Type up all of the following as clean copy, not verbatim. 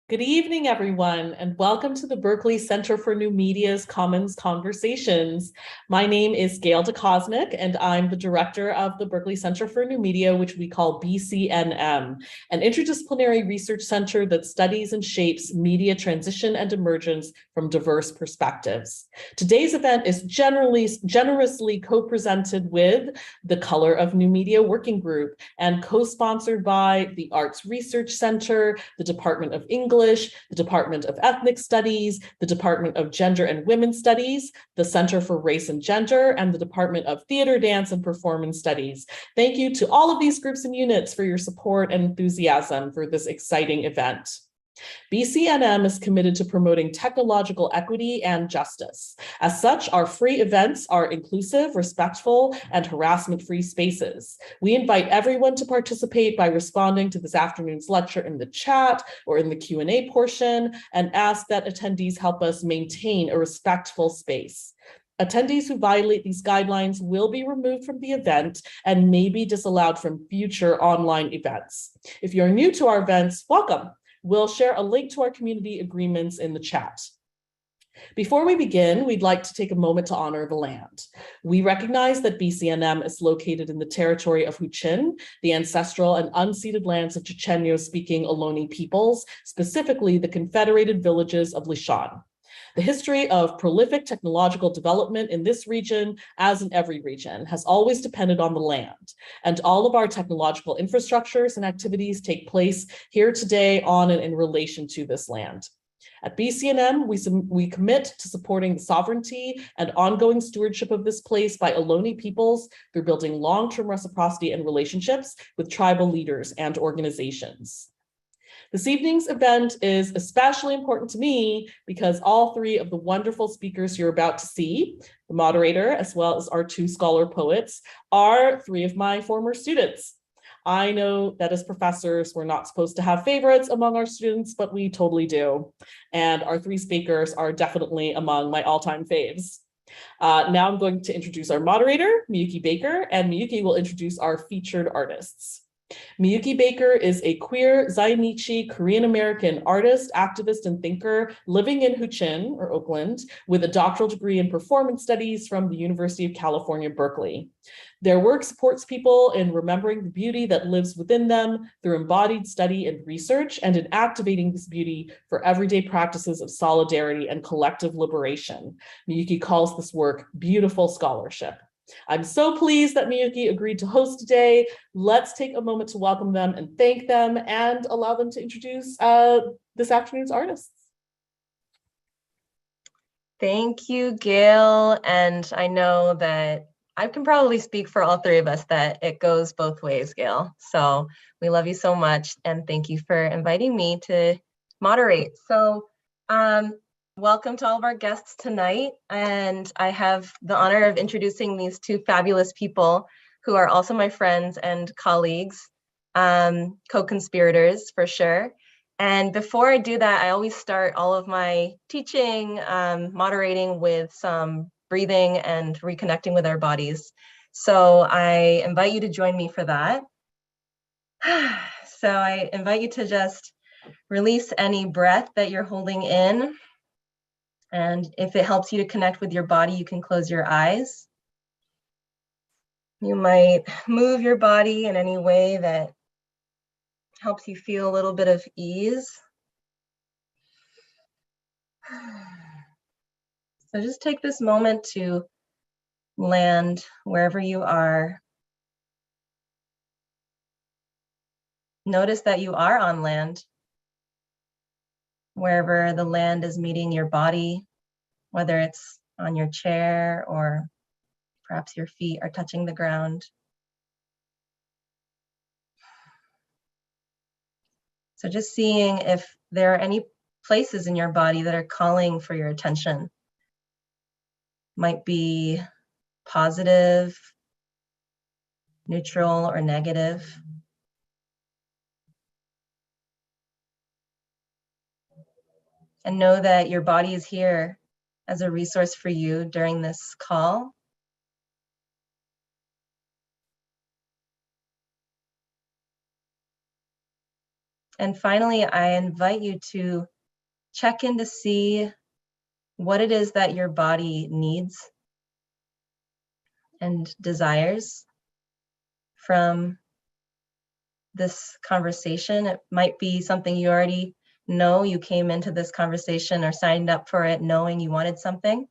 Good evening, everyone, and welcome to the Berkeley Center for New Media's Commons Conversations. My name is Gail DeCosmic, and I'm the director of the Berkeley Center for New Media, which we call BCNM, an interdisciplinary research center that studies and shapes media transition and emergence from diverse perspectives. Today's event is generously co-presented with the Color of New Media Working Group and co-sponsored by the Arts Research Center, the Department of English, the Department of Ethnic Studies, the Department of Gender and Women's Studies, the Center for Race and Gender, and the Department of Theater, Dance, and Performance Studies. Thank you to all of these groups and units for your support and enthusiasm for this exciting event. BCNM is committed to promoting technological equity and justice. As such, our free events are inclusive, respectful, and harassment-free spaces. We invite everyone to participate by responding to this afternoon's lecture in the chat or in the Q&A portion, and ask that attendees help us maintain a respectful space. Attendees who violate these guidelines will be removed from the event and may be disallowed from future online events. If you're new to our events, welcome. We'll share a link to our community agreements in the chat. Before we begin, we'd like to take a moment to honor the land. We recognize that BCNM is located in the territory of Huichin, the ancestral and unceded lands of Chochenyo-speaking Ohlone peoples, specifically the confederated villages of Lishan. The history of prolific technological development in this region, as in every region, has always depended on the land, and all of our technological infrastructures and activities take place here today on and in relation to this land. At BCNM, we commit to supporting the sovereignty and ongoing stewardship of this place by Ohlone peoples through building long-term reciprocity and relationships with tribal leaders and organizations. This evening's event is especially important to me because all three of the wonderful speakers you're about to see, the moderator, as well as our two scholar poets, are three of my former students. I know that as professors, we're not supposed to have favorites among our students, but we totally do. And our three speakers are definitely among my all-time faves. Now I'm going to introduce our moderator, Miyuki Baker, and Miyuki will introduce our featured artists. Miyuki Baker is a queer Zainichi Korean-American artist, activist, and thinker living in Huichin, or Oakland, with a doctoral degree in performance studies from the University of California, Berkeley. Their work supports people in remembering the beauty that lives within them through embodied study and research, and in activating this beauty for everyday practices of solidarity and collective liberation. Miyuki calls this work beautiful scholarship. I'm so pleased that Miyuki agreed to host today. Let's take a moment to welcome them and thank them and allow them to introduce this afternoon's artists. Thank you, Gail. And I know that I can probably speak for all three of us that it goes both ways, Gail. So we love you so much. And thank you for inviting me to moderate. So welcome to all of our guests tonight. And I have the honor of introducing these two fabulous people who are also my friends and colleagues, co-conspirators for sure. And before I do that, I always start all of my teaching, moderating with some breathing and reconnecting with our bodies. So I invite you to join me for that. So I invite you to just release any breath that you're holding in. And if it helps you to connect with your body, you can close your eyes. You might move your body in any way that helps you feel a little bit of ease. So just take this moment to land wherever you are. Notice that you are on land, wherever the land is meeting your body, whether it's on your chair or perhaps your feet are touching the ground. So just seeing if there are any places in your body that are calling for your attention. Might be positive, neutral, or negative. And know that your body is here as a resource for you during this call. And finally, I invite you to check in to see what it is that your body needs and desires from this conversation. It might be something you already know. You came into this conversation or signed up for it knowing you wanted something.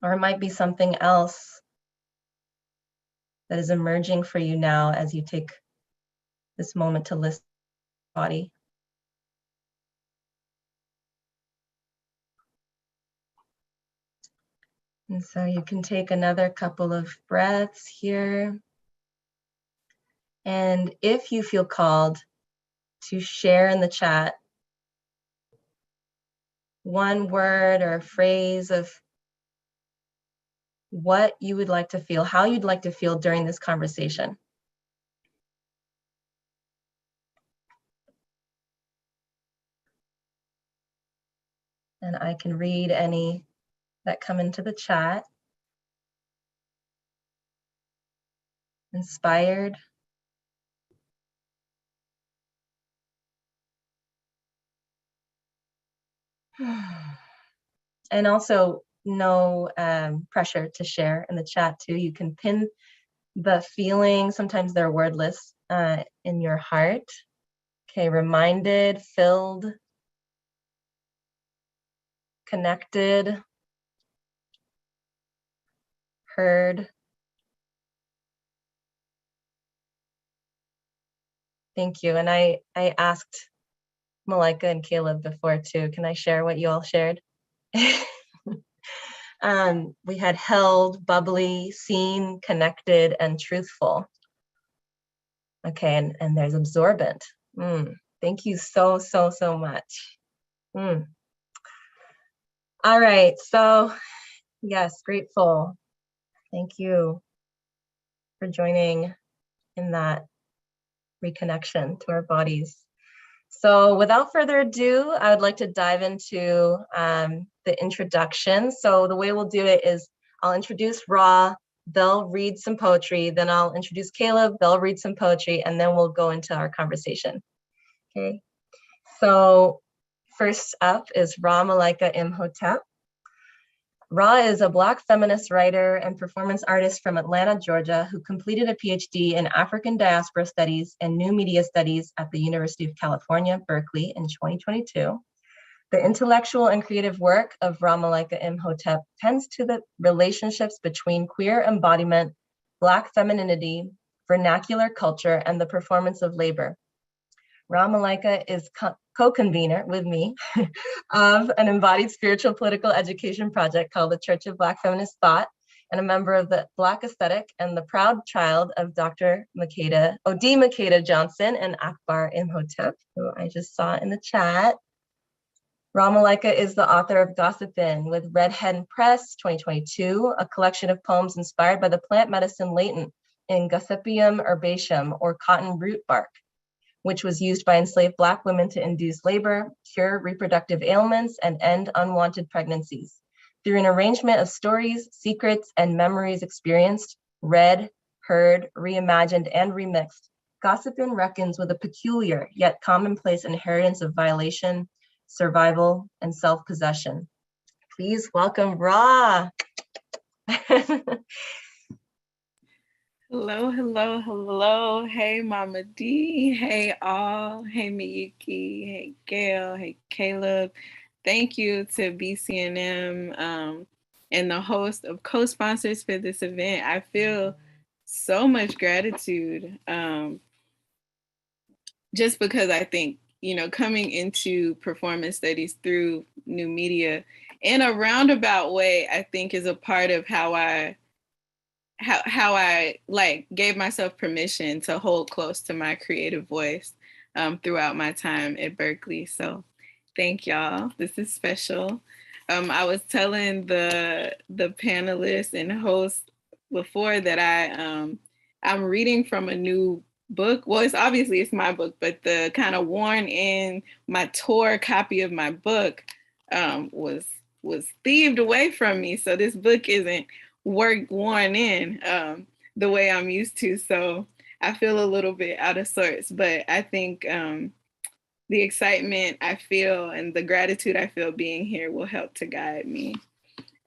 Or it might be something else that is emerging for you now as you take this moment to listen to your body. And so you can take another couple of breaths here. And if you feel called to share in the chat one word or phrase of what you would like to feel, how you'd like to feel during this conversation. And I can read any that come into the chat. Inspired. And also no pressure to share in the chat too. You can pin the feeling, sometimes they're wordless, in your heart. Okay, reminded, filled, connected, heard. Thank you. And I asked Malika and Caleb before too. Can I share what you all shared? We had held, bubbly, seen, connected, and truthful. Okay, and there's absorbent. Thank you so much. All right, so yes, grateful. Thank you for joining in that reconnection to our bodies. So without further ado, I would like to dive into the introduction. So the way we'll do it is I'll introduce Ra, they'll read some poetry, then I'll introduce Caleb, they'll read some poetry, and then we'll go into our conversation. Okay, so first up is Ra Malika Imhotep. Ra is a Black feminist writer and performance artist from Atlanta, Georgia, who completed a Ph.D. in African Diaspora Studies and New Media Studies at the University of California, Berkeley in 2022. The intellectual and creative work of Ra Malika Imhotep tends to the relationships between queer embodiment, Black femininity, vernacular culture, and the performance of labor. Ra Malika is co-convener with me of an embodied spiritual political education project called the Church of Black Feminist Thought, and a member of the Black Aesthetic and the proud child of Dr. O.D. Makeda Johnson and Akbar Imhotep, who I just saw in the chat. Ra Malika is the author of Gossypiin with Red Hen Press 2022, a collection of poems inspired by the plant medicine latent in Gascipium Herbaceum, or cotton root bark, which was used by enslaved Black women to induce labor, cure reproductive ailments, and end unwanted pregnancies. Through an arrangement of stories, secrets, and memories experienced, read, heard, reimagined, and remixed, Gascipiin reckons with a peculiar yet commonplace inheritance of violation, survival, and self-possession. Please welcome Ra. Hello. Hey, Mama D. Hey, all. Hey, Miyuki. Hey, Gail. Hey, Caleb. Thank you to BCNM and the host of co-sponsors for this event. I feel so much gratitude just because I think, coming into performance studies through new media in a roundabout way, I think is a part of how I like gave myself permission to hold close to my creative voice throughout my time at Berkeley. So thank y'all. This is special. I was telling the panelists and hosts before that I'm reading from a new book. Well, it's my book, but the kind of worn in my tour copy of my book was thieved away from me. So this book isn't worn in the way I'm used to. So I feel a little bit out of sorts, but I think the excitement I feel and the gratitude I feel being here will help to guide me.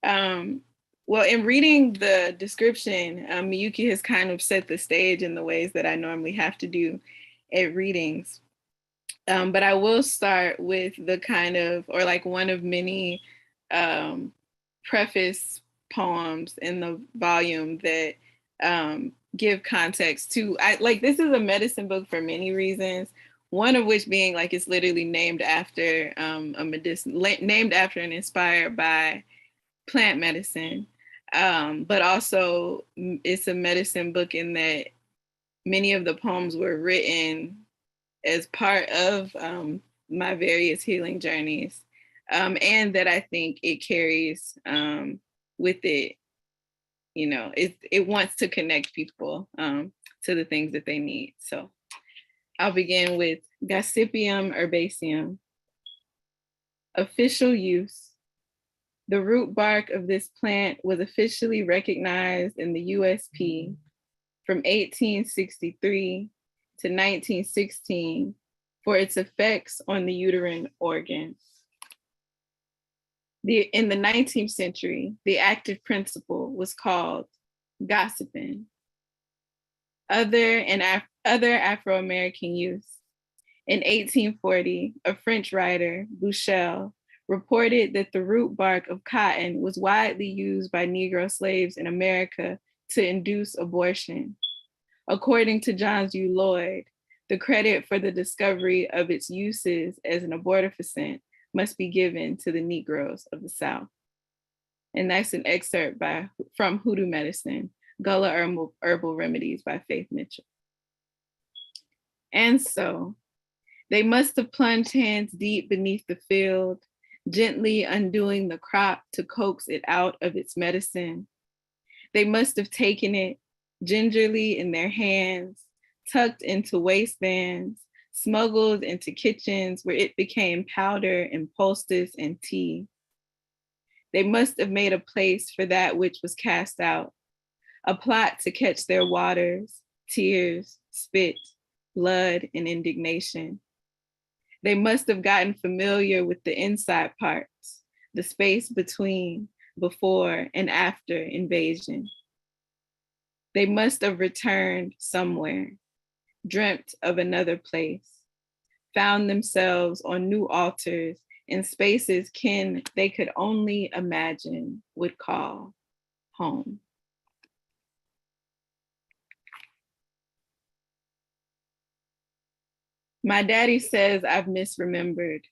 Well, in reading the description, Miyuki has kind of set the stage in the ways that I normally have to do at readings. But I will start with the kind of, or like one of many preface poems in the volume that give context to, this is a medicine book for many reasons. One of which being like it's literally named after a medicine, named after and inspired by plant medicine. But also it's a medicine book in that many of the poems were written as part of my various healing journeys. And that I think it carries with it, it wants to connect people to the things that they need. So I'll begin with Gascipium Herbaceum. Official use. The root bark of this plant was officially recognized in the USP from 1863 to 1916 for its effects on the uterine organs. In the 19th century, the active principle was called gossypiin. Other Afro-American use. In 1840, a French writer, Bouchel, reported that the root bark of cotton was widely used by Negro slaves in America to induce abortion. According to John U. Lloyd, the credit for the discovery of its uses as an abortifacient must be given to the Negroes of the South. And that's an excerpt from Hoodoo Medicine, Gullah Herbal Remedies by Faith Mitchell. And so, they must have plunged hands deep beneath the field, gently undoing the crop to coax it out of its medicine. They must have taken it gingerly in their hands, tucked into waistbands, smuggled into kitchens where it became powder and poultice and tea. They must have made a place for that which was cast out, a plot to catch their waters, tears, spit, blood, and indignation. They must have gotten familiar with the inside parts, the space between, before, and after invasion. They must have returned somewhere, dreamt of another place, found themselves on new altars in spaces they could only imagine would call home. My daddy says I've misremembered.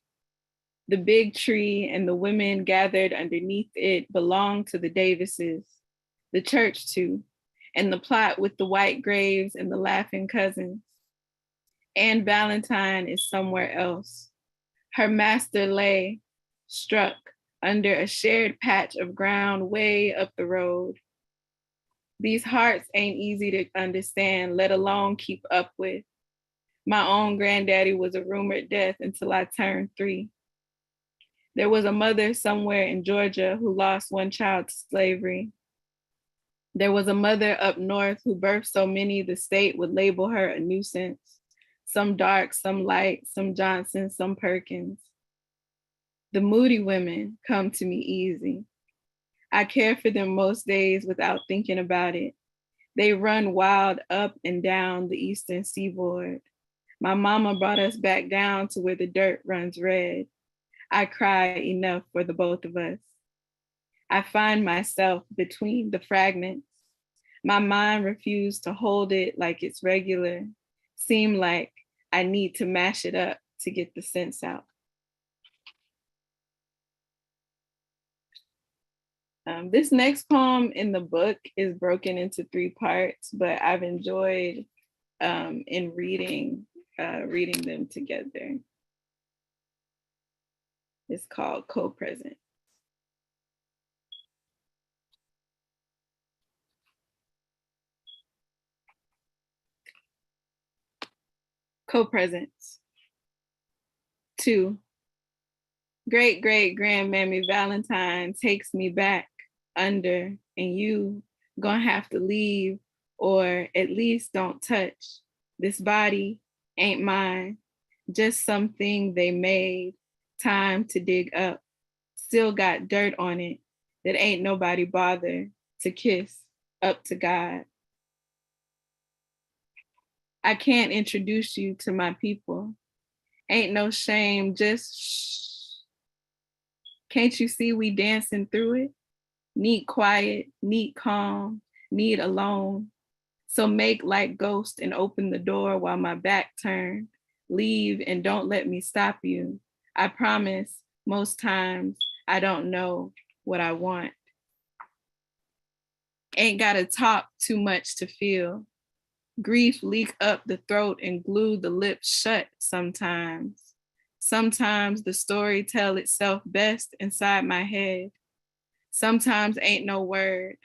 The big tree and the women gathered underneath it belong to the Davises, the church too, and the plot with the white graves and the laughing cousins. Anne Valentine is somewhere else. Her master lay, struck under a shared patch of ground way up the road. These hearts ain't easy to understand, let alone keep up with. My own granddaddy was a rumored death until I turned 3. There was a mother somewhere in Georgia who lost one child to slavery. There was a mother up north who birthed so many the state would label her a nuisance. Some dark, some light, some Johnson, some Perkins. The moody women come to me easy. I care for them most days without thinking about it. They run wild up and down the eastern seaboard. My mama brought us back down to where the dirt runs red. I cry enough for the both of us. I find myself between the fragments. My mind refused to hold it like it's regular. Seem like I need to mash it up to get the sense out. This next poem in the book is broken into 3 parts, but I've enjoyed in reading them together. It's called Co-Present. Co-presence. 2. Great grandmammy Valentine takes me back under, and you gonna have to leave or at least don't touch. This body ain't mine, just something they made, time to dig up. Still got dirt on it that ain't nobody bother to kiss up to God. I can't introduce you to my people. Ain't no shame, just shh. Can't you see we dancing through it? Need quiet, need calm, need alone. So make like ghost and open the door while my back turned. Leave and don't let me stop you. I promise most times I don't know what I want. Ain't gotta talk too much to feel. Grief leak up the throat and glue the lips shut sometimes. Sometimes the story tell itself best inside my head. Sometimes ain't no word.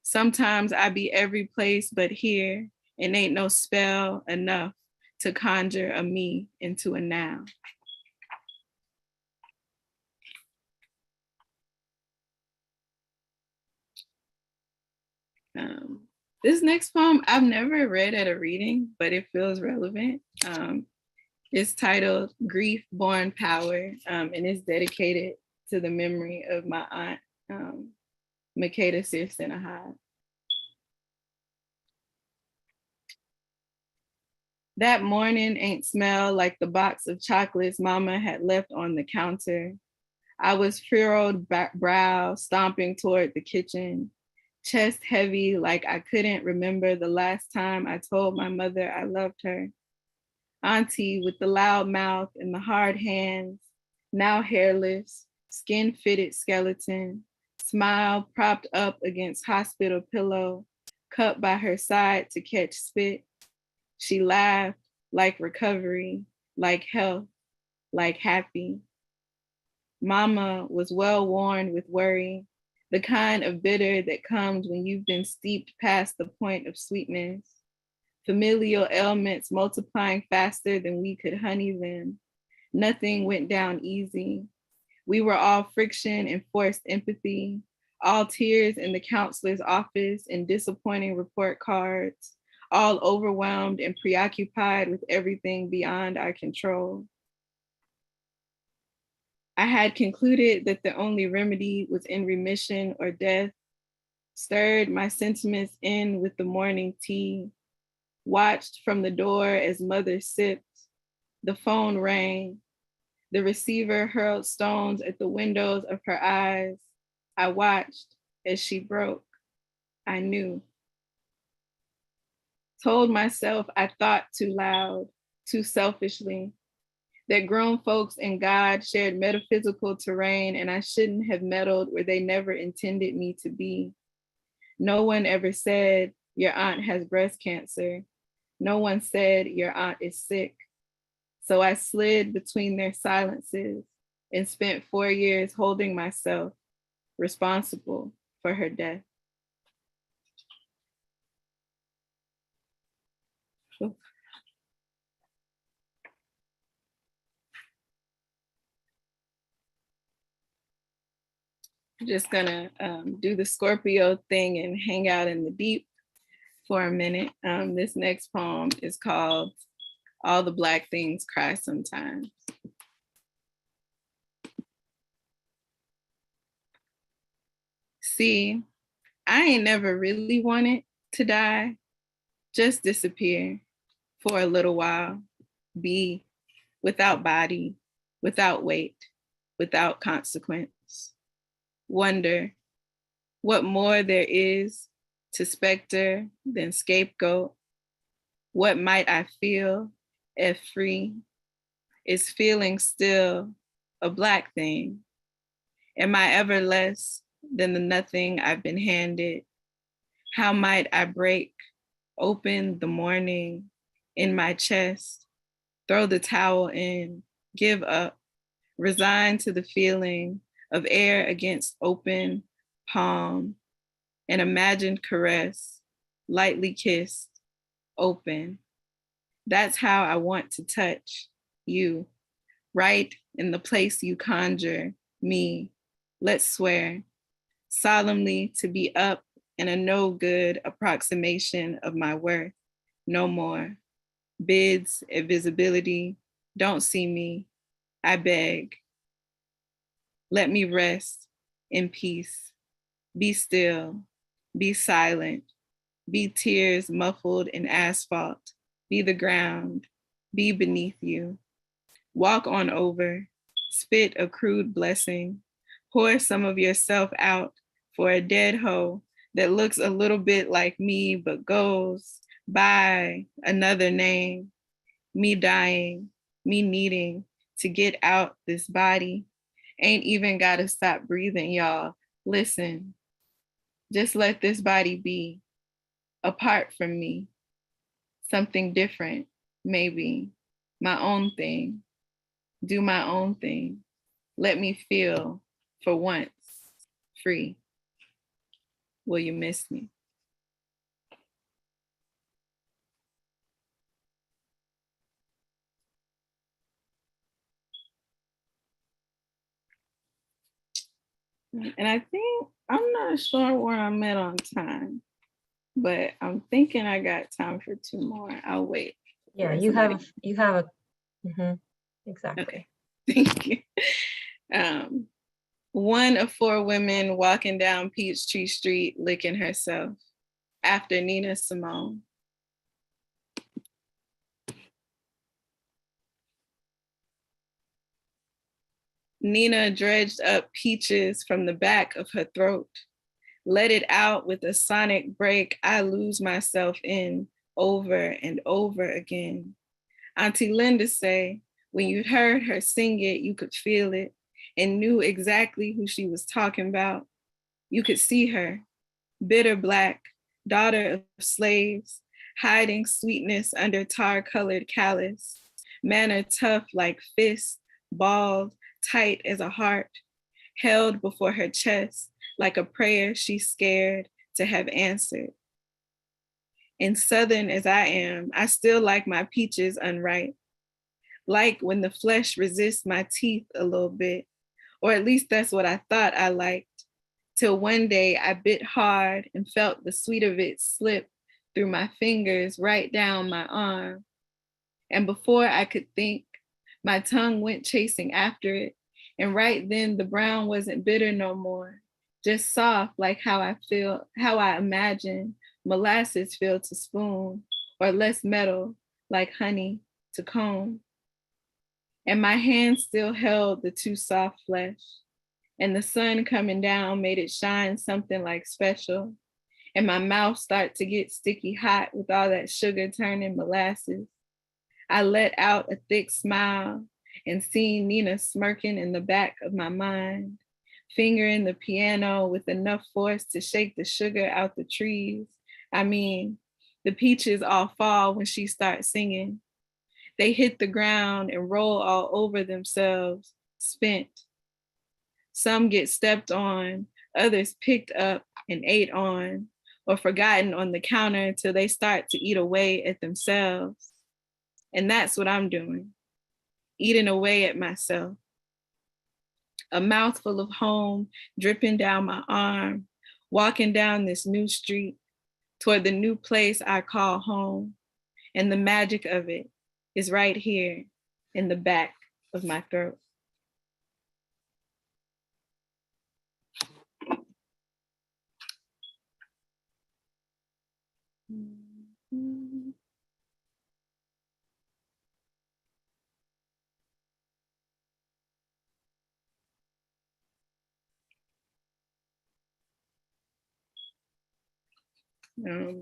Sometimes I be every place but here, and ain't no spell enough to conjure a me into a now. This next poem I've never read at a reading, but it feels relevant. It's titled Grief Born Power, and it's dedicated to the memory of my aunt, Makeda Sir-Sinahad. That morning ain't smell like the box of chocolates mama had left on the counter. I was furrowed brow, stomping toward the kitchen, chest heavy like I couldn't remember the last time I told my mother I loved her. Auntie with the loud mouth and the hard hands, now hairless, skin-fitted skeleton, smile propped up against hospital pillow, cup by her side to catch spit. She laughed like recovery, like health, like happy. Mama was well worn with worry, the kind of bitter that comes when you've been steeped past the point of sweetness. Familial ailments multiplying faster than we could honey them. Nothing went down easy. We were all friction and forced empathy, all tears in the counselor's office and disappointing report cards, all overwhelmed and preoccupied with everything beyond our control. I had concluded that the only remedy was in remission or death, stirred my sentiments in with the morning tea, watched from the door as mother sipped. The phone rang. The receiver hurled stones at the windows of her eyes. I watched as she broke. I knew. Told myself I thought too loud, too selfishly, that grown folks and God shared metaphysical terrain and I shouldn't have meddled where they never intended me to be. No one ever said, your aunt has breast cancer. No one said, your aunt is sick. So I slid between their silences and spent 4 years holding myself responsible for her death. I'm just gonna do the Scorpio thing and hang out in the deep for a minute. This next poem is called All the Black Things Cry Sometimes. See, I ain't never really wanted to die, just disappear for a little while, be without body, without weight, without consequence. Wonder what more there is to specter than scapegoat. What might I feel if free? Is feeling still a Black thing? Am I ever less than the nothing I've been handed? How might I break open the morning in my chest, throw the towel in, give up, resign to the feeling of air against open palm, an imagined caress, lightly kissed, open. That's how I want to touch you, right in the place you conjure me. Let's swear solemnly to be up and a no good approximation of my worth. No more. Bids at visibility, don't see me, I beg. Let me rest in peace. Be still, be silent, be tears muffled in asphalt, be the ground, be beneath you. Walk on over, spit a crude blessing, pour some of yourself out for a dead hoe that looks a little bit like me but goes by another name, me dying, me needing to get out this body. Ain't even gotta stop breathing, y'all. Listen, just let this body be apart from me, something different, maybe, my own thing, do my own thing. Let me feel, for once, free. Will you miss me? And I think, I'm not sure where I'm at on time, but I'm thinking I got time for 2 more. I'll wait. Yeah, you have a, exactly. Okay, thank you. One of 4 women walking down Peachtree Street licking herself after Nina Simone. Nina dredged up peaches from the back of her throat, let it out with a sonic break I lose myself in over and over again. Auntie Linda say, when you heard her sing it, you could feel it and knew exactly who she was talking about. You could see her, bitter Black, daughter of slaves, hiding sweetness under tar-colored callus, manner tough like fists, balled, tight as a heart, held before her chest like a prayer she's scared to have answered. And Southern as I am, I still like my peaches unripe, like when the flesh resists my teeth a little bit, or at least that's what I thought I liked, till one day I bit hard and felt the sweet of it slip through my fingers right down my arm. And before I could think, my tongue went chasing after it. And right then the brown wasn't bitter no more, just soft like how I imagine molasses feel to spoon, or less metal like honey to comb. And my hand still held the too soft flesh, and the sun coming down made it shine something like special. And my mouth started to get sticky hot with all that sugar turning molasses. I let out a thick smile and seen Nina smirking in the back of my mind, fingering the piano with enough force to shake the sugar out the trees. I mean, the peaches all fall when she starts singing. They hit the ground and roll all over themselves, spent. Some get stepped on, others picked up and ate on, or forgotten on the counter until they start to eat away at themselves. And that's what I'm doing, eating away at myself. A mouthful of home dripping down my arm, walking down this new street toward the new place I call home. And the magic of it is right here in the back of my throat.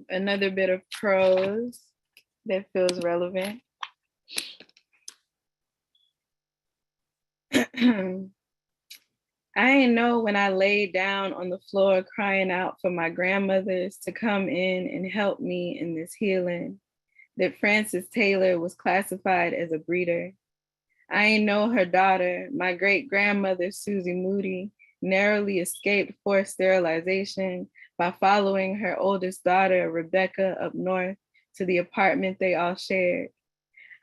Another bit of prose that feels relevant. I ain't know when I laid down on the floor crying out for my grandmothers to come in and help me in this healing, that Frances Taylor was classified as a breeder. I ain't know her daughter, my great grandmother, Susie Moody, narrowly escaped forced sterilization by following her oldest daughter, Rebecca, up north to the apartment they all shared.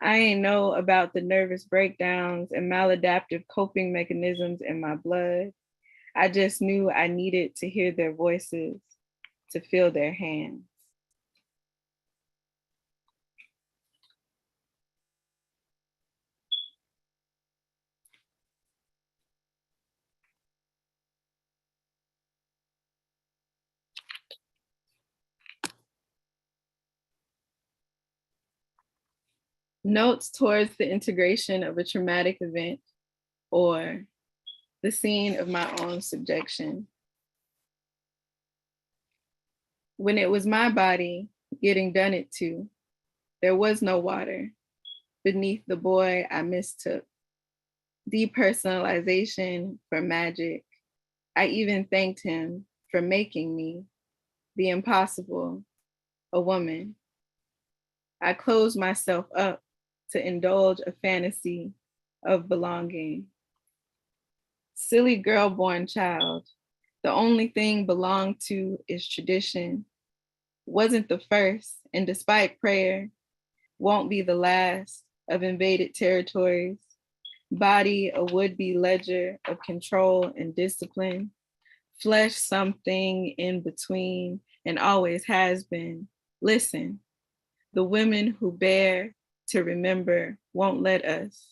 I ain't know about the nervous breakdowns and maladaptive coping mechanisms in my blood. I just knew I needed to hear their voices, to feel their hands. Notes towards the integration of a traumatic event or the scene of my own subjection. When it was my body getting done it to, there was no water beneath the boy I mistook. Depersonalization for magic. I even thanked him for making me the impossible, a woman. I closed myself up to indulge a fantasy of belonging. Silly girl-born child, the only thing belonged to is tradition. Wasn't the first, and despite prayer, won't be the last of invaded territories. Body a would-be ledger of control and discipline. Flesh something in between and always has been. Listen, the women who bear to remember won't let us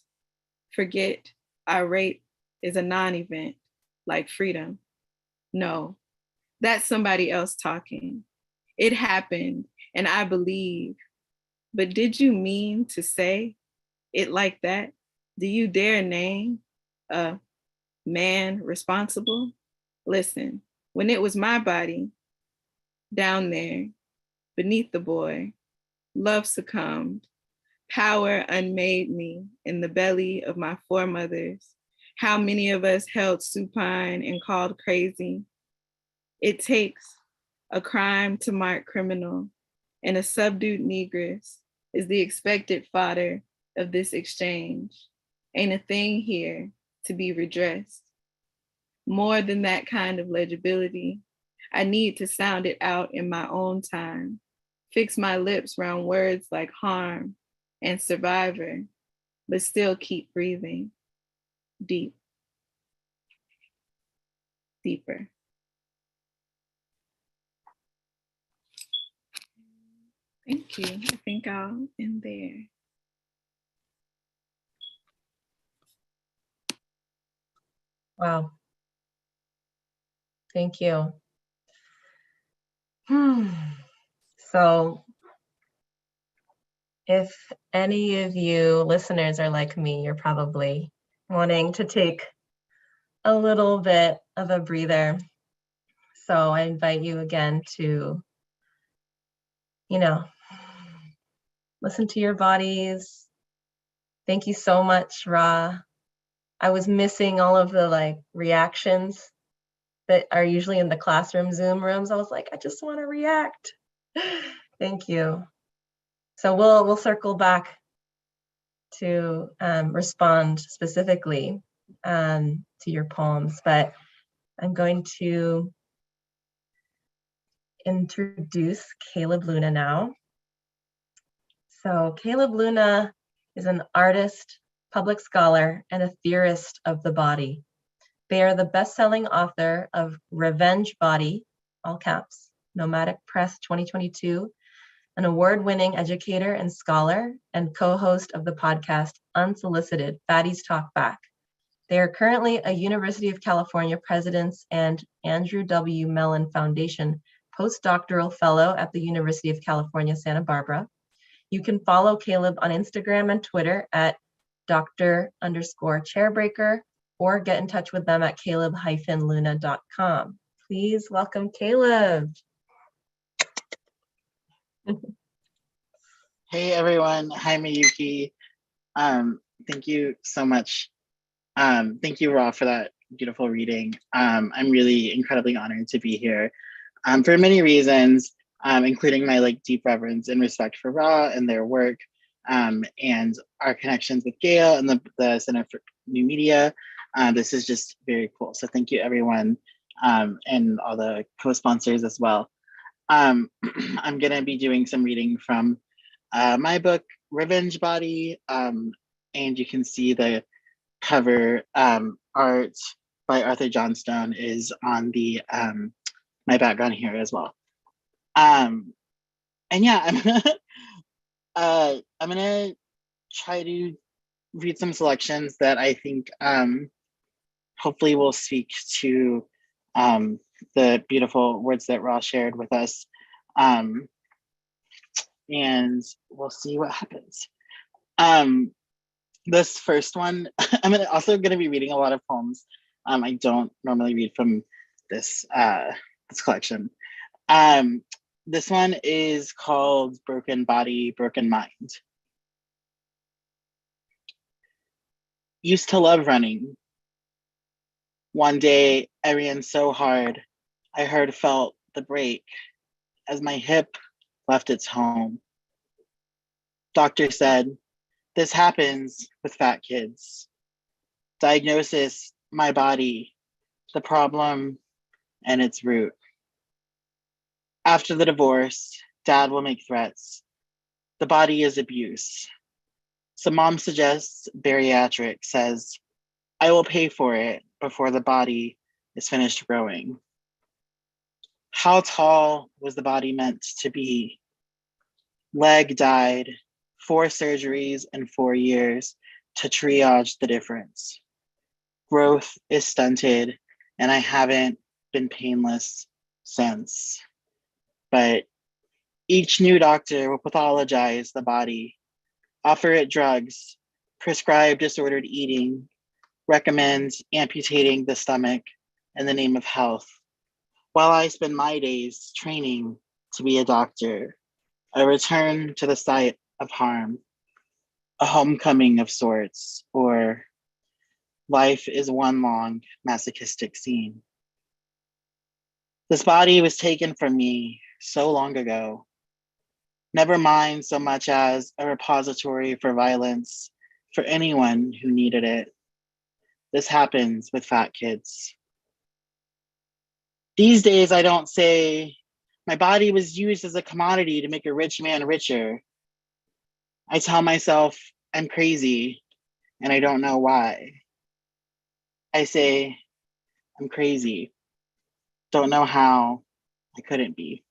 forget our rape is a non-event like freedom. No, that's somebody else talking. It happened and I believe, but did you mean to say it like that? Do you dare name a man responsible? Listen, when it was my body down there beneath the boy, love succumbed. Power unmade me in the belly of my foremothers. How many of us held supine and called crazy? It takes a crime to mark criminal, and a subdued negress is the expected fodder of this exchange. Ain't a thing here to be redressed. More than that kind of legibility, I need to sound it out in my own time, fix my lips round words like harm and survivor, but still keep breathing deep, deeper. Thank you. I think I'll end there. Wow. Thank you. So if any of you listeners are like me, you're probably wanting to take a little bit of a breather. So I invite you again to, listen to your bodies. Thank you so much, Ra. I was missing all of the reactions that are usually in the classroom Zoom rooms. I was like, I just want to react. Thank you. So we'll circle back to respond specifically to your poems, but I'm going to introduce Caleb Luna now. So Caleb Luna is an artist, public scholar, and a theorist of the body. They are the best-selling author of Revenge Body, all caps, Nomadic Press 2022, an award-winning educator and scholar, and co-host of the podcast Unsolicited, Fatties Talk Back. They are currently a University of California President's and Andrew W. Mellon Foundation postdoctoral fellow at the University of California, Santa Barbara. You can follow Caleb on Instagram and Twitter at Dr._chairbreaker, or get in touch with them at caleb-luna.com. Please welcome Caleb. Hey everyone, hi Miyuki. Thank you so much. Thank you, Ra, for that beautiful reading. I'm really incredibly honored to be here for many reasons, including my deep reverence and respect for Ra and their work, and our connections with Gail and the Center for New Media. This is just very cool. So thank you everyone, and all the co-sponsors as well. I'm gonna be doing some reading from my book, Revenge Body, and you can see the cover art by Arthur Johnstone is on the my background here as well. And yeah, I'm gonna try to read some selections that I think hopefully will speak to the beautiful words that Ra shared with us. And we'll see what happens. This first one, I'm also gonna be reading a lot of poems. I don't normally read from this this collection. This one is called Broken Body, Broken Mind. Used to love running. One day I ran so hard, I felt the break as my hip left its home. Doctor said, this happens with fat kids. Diagnosis, my body, the problem and its root. After the divorce, dad will make threats. The body is abuse. So mom suggests bariatric, says, I will pay for it before the body is finished growing. How tall was the body meant to be? Leg died, 4 surgeries in 4 years to triage the difference. Growth is stunted, and I haven't been painless since. But each new doctor will pathologize the body, offer it drugs, prescribe disordered eating, recommend amputating the stomach in the name of health, while I spend my days training to be a doctor, a return to the site of harm, a homecoming of sorts, or life is one long masochistic scene. This body was taken from me so long ago, never mind so much as a repository for violence for anyone who needed it. This happens with fat kids. These days, I don't say, my body was used as a commodity to make a rich man richer. I tell myself I'm crazy and I don't know why. I say, I'm crazy. Don't know how I couldn't be.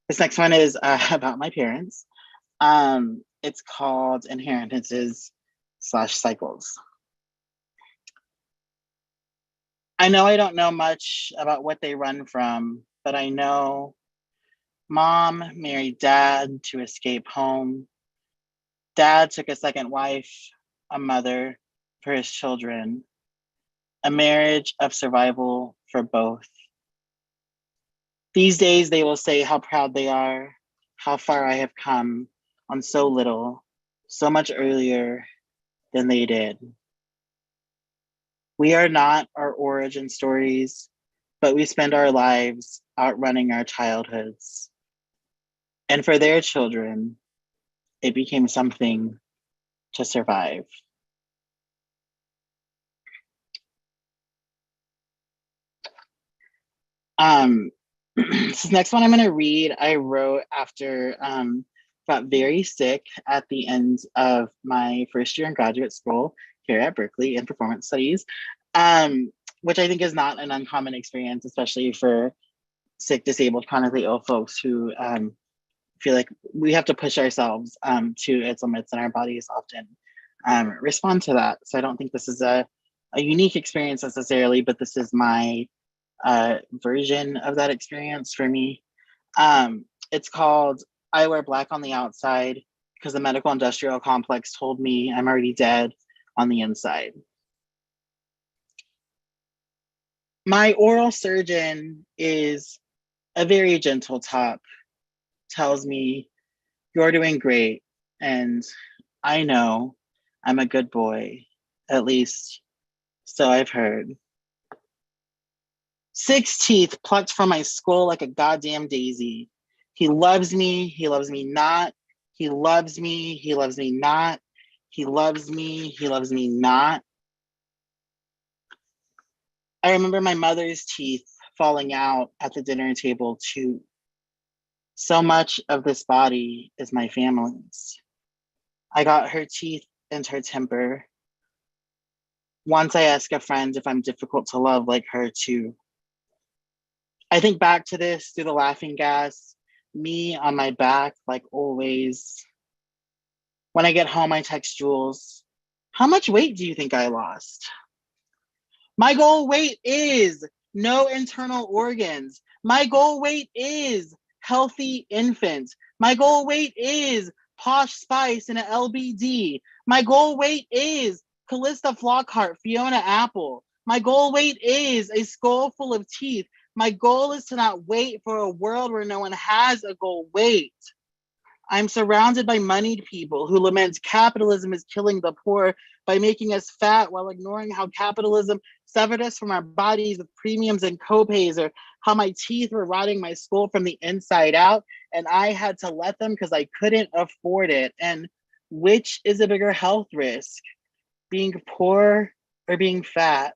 This next one is about my parents. It's called Inheritances/Cycles. I know I don't know much about what they run from, but I know mom married dad to escape home. Dad took a second wife, a mother for his children, a marriage of survival for both. These days they will say how proud they are, how far I have come on so little, so much earlier than they did. We are not our origin stories, but we spend our lives outrunning our childhoods. And for their children, it became something to survive. This next one I'm going to read, I wrote after got very sick at the end of my first year in graduate school here at Berkeley in performance studies, which I think is not an uncommon experience, especially for sick, disabled, chronically ill folks who feel like we have to push ourselves to its limits, and our bodies often respond to that. So I don't think this is a unique experience necessarily, but this is my version of that experience for me. It's called I Wear Black on the Outside because the medical industrial complex told me I'm already dead on the inside. My oral surgeon is a very gentle top, tells me you're doing great, and I know I'm a good boy, at least so I've heard. 6 teeth plucked from my skull like a goddamn daisy. He loves me not. He loves me not. He loves me not. I remember my mother's teeth falling out at the dinner table too. So much of this body is my family's. I got her teeth and her temper. Once I ask a friend if I'm difficult to love like her too. I think back to this through the laughing gas, me on my back like always. When I get home, I text Jules, how much weight do you think I lost? My goal weight is no internal organs. My goal weight is healthy infant. My goal weight is Posh Spice and an LBD. My goal weight is Callista Flockhart, Fiona Apple. My goal weight is a skull full of teeth. My goal is to not wait for a world where no one has a goal weight. I'm surrounded by moneyed people who lament capitalism is killing the poor by making us fat while ignoring how capitalism severed us from our bodies with premiums and copays, or how my teeth were rotting my skull from the inside out and I had to let them because I couldn't afford it. And which is a bigger health risk, being poor or being fat?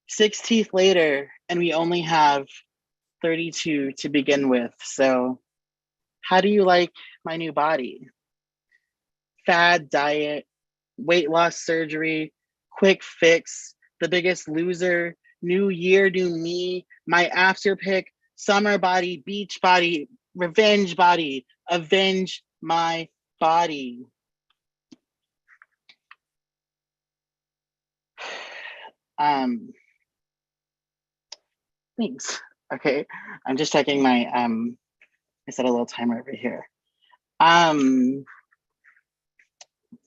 6 teeth later, and we only have 32 to begin with. So how do you like my new body? Fad diet, weight loss surgery, quick fix, the biggest loser, new year, new me, my after pick, summer body, beach body, revenge body, avenge my body. Thanks. Okay, I'm just checking my I set a little timer over here. Let's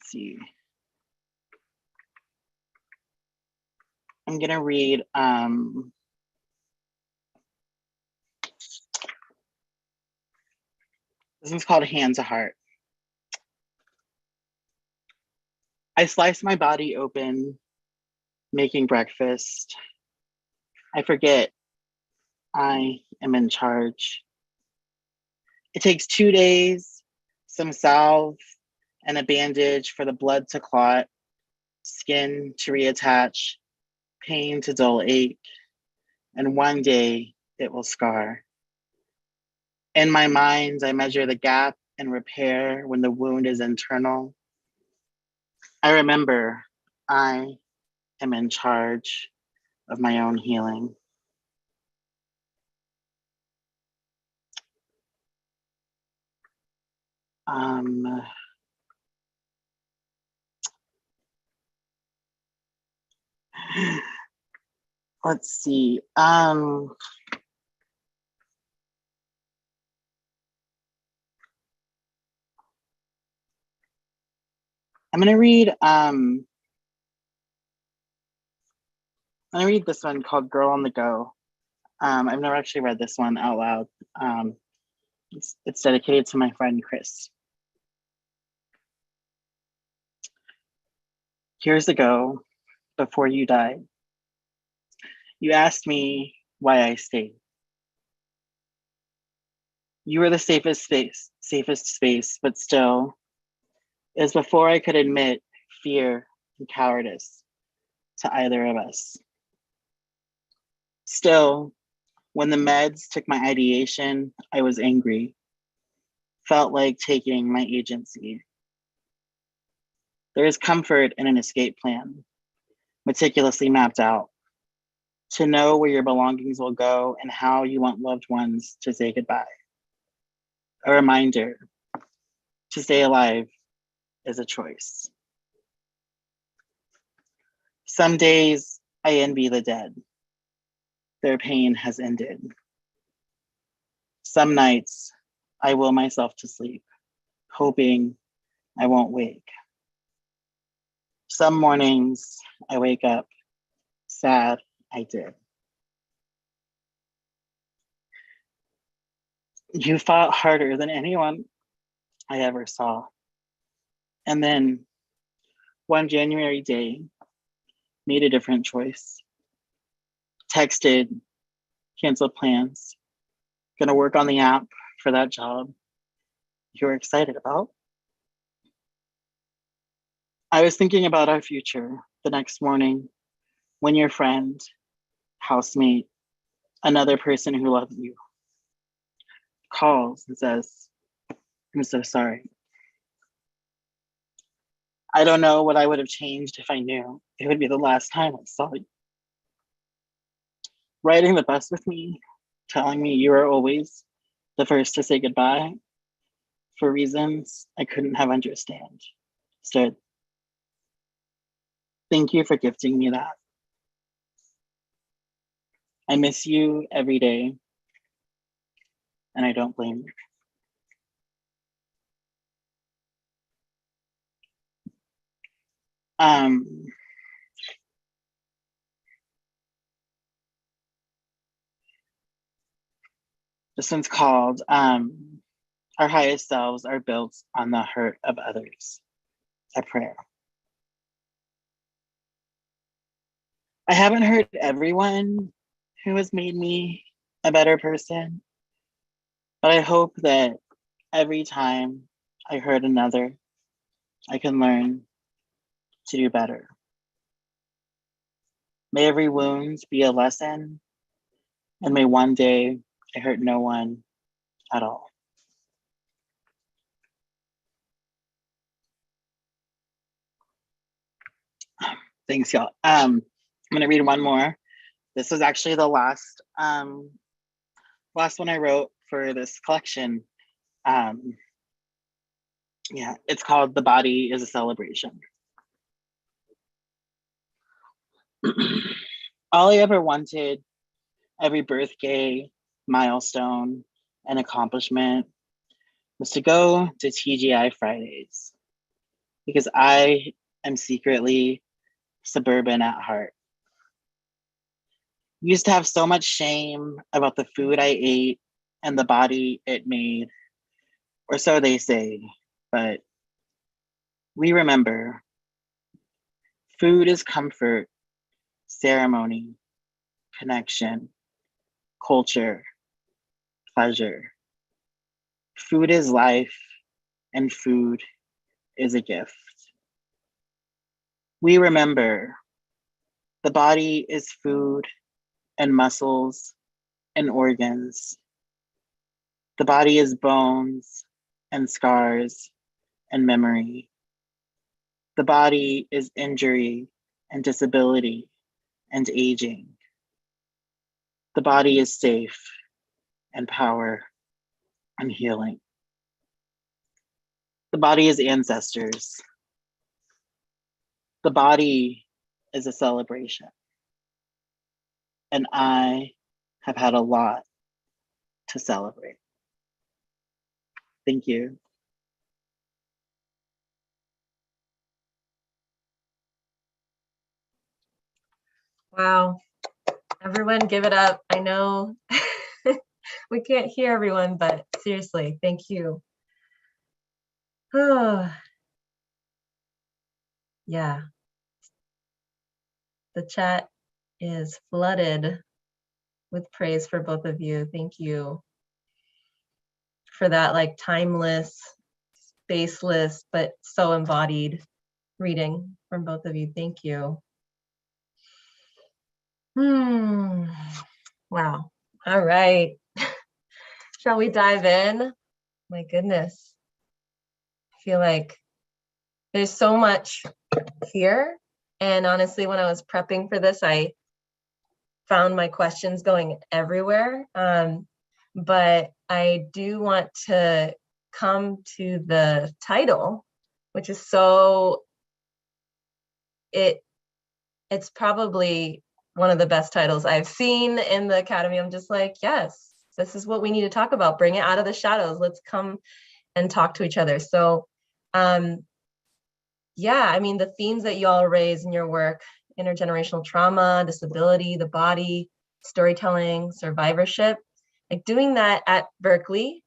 see. I'm gonna read this one's called Hand to Heart. I slice my body open, making breakfast. I forget I am in charge. It takes 2 days, some salve, and a bandage for the blood to clot, skin to reattach, pain to dull ache, and one day it will scar. In my mind, I measure the gap and repair when the wound is internal. I remember I am in charge of my own healing. Let's see. I'm gonna read this one called Girl on the Go. I've never actually read this one out loud. It's dedicated to my friend Chris. Here's the go before you died. You asked me why I stayed. You were the safest space, but still, it was before I could admit fear and cowardice to either of us. Still, when the meds took my ideation, I was angry. Felt like taking my agency. There is comfort in an escape plan, meticulously mapped out, to know where your belongings will go and how you want loved ones to say goodbye. A reminder to stay alive is a choice. Some days I envy the dead. Their pain has ended. Some nights I will myself to sleep, hoping I won't wake. Some mornings I wake up sad I did. You fought harder than anyone I ever saw. And then one January day, made a different choice. Texted, canceled plans. Gonna work on the app for that job you're excited about. I was thinking about our future the next morning when your friend, housemate, another person who loves you, calls and says, I'm so sorry. I don't know what I would have changed if I knew it would be the last time I saw you. Riding the bus with me, telling me you were always the first to say goodbye for reasons I couldn't have understood. Thank you for gifting me that. I miss you every day, and I don't blame you. This one's called Our Highest Selves Are Built on the Hurt of Others, a prayer. I haven't hurt everyone who has made me a better person, but I hope that every time I hurt another, I can learn to do better. May every wound be a lesson, and may one day I hurt no one at all. Thanks, y'all. I'm gonna read one more. This was actually the last one I wrote for this collection. Yeah, it's called The Body is a Celebration. All I ever wanted, every birthday, milestone, and accomplishment was to go to TGI Fridays because I am secretly suburban at heart. Used to have so much shame about the food I ate and the body it made, or so they say, but we remember. Food is comfort, ceremony, connection, culture, pleasure. Food is life, and food is a gift. We remember the body is food and muscles and organs. The body is bones and scars and memory. The body is injury and disability and aging. The body is safe and power and healing. The body is ancestors. The body is a celebration. And I have had a lot to celebrate. Thank you. Wow. Everyone give it up. I know we can't hear everyone, but seriously, thank you. Oh, yeah. The chat is flooded with praise for both of you. Thank you for that, like, timeless, spaceless, but so embodied reading from both of you. Thank you. Wow. All right. Shall we dive in? My goodness. I feel like there's so much here. And honestly, when I was prepping for this, I found my questions going everywhere. But I do want to come to the title, which is it's probably one of the best titles I've seen in the Academy. I'm just like, yes, this is what we need to talk about. Bring it out of the shadows. Let's come and talk to each other. So, yeah, I mean, the themes that you all raise in your work, intergenerational trauma, disability, the body, storytelling, survivorship, like doing that at Berkeley,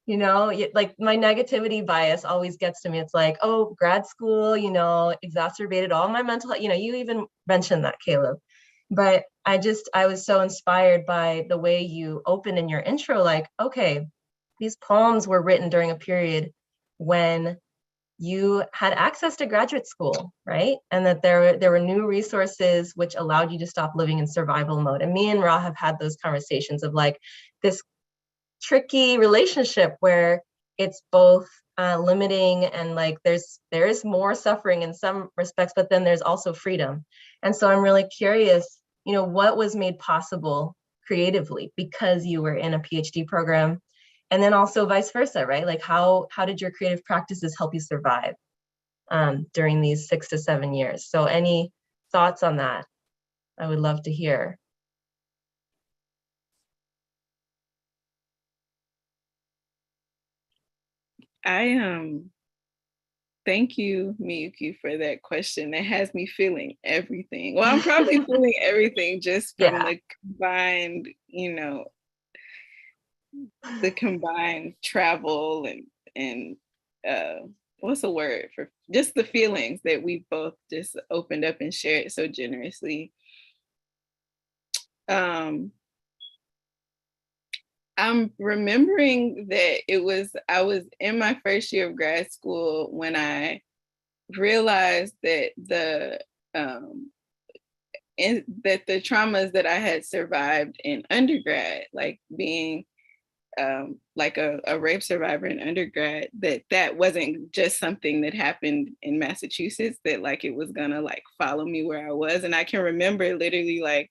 you know, like my negativity bias always gets to me. It's like, oh, grad school, you know, exacerbated all my mental health. You know, you even mentioned that, Caleb. But I was so inspired by the way you open in your intro, like, okay, these poems were written during a period when you had access to graduate school, right? And that there were new resources which allowed you to stop living in survival mode. And me and Ra have had those conversations of like this tricky relationship where it's both limiting, and like there is more suffering in some respects, but then there's also freedom. And so I'm really curious, you know, what was made possible creatively because you were in a PhD program, and then also vice versa, right? Like how did your creative practices help you survive during these 6 to 7 years? So any thoughts on that? I would love to hear. Thank you, Miyuki, for that question. That has me feeling everything. Well, I'm probably feeling everything just from the combined, you know, the combined travel and what's the word for just the feelings that we both just opened up and shared so generously. I'm remembering that I was in my first year of grad school when I realized that the traumas that I had survived in undergrad, like being like a rape survivor in undergrad, that wasn't just something that happened in Massachusetts, that like it was gonna like follow me where I was. And I can remember literally like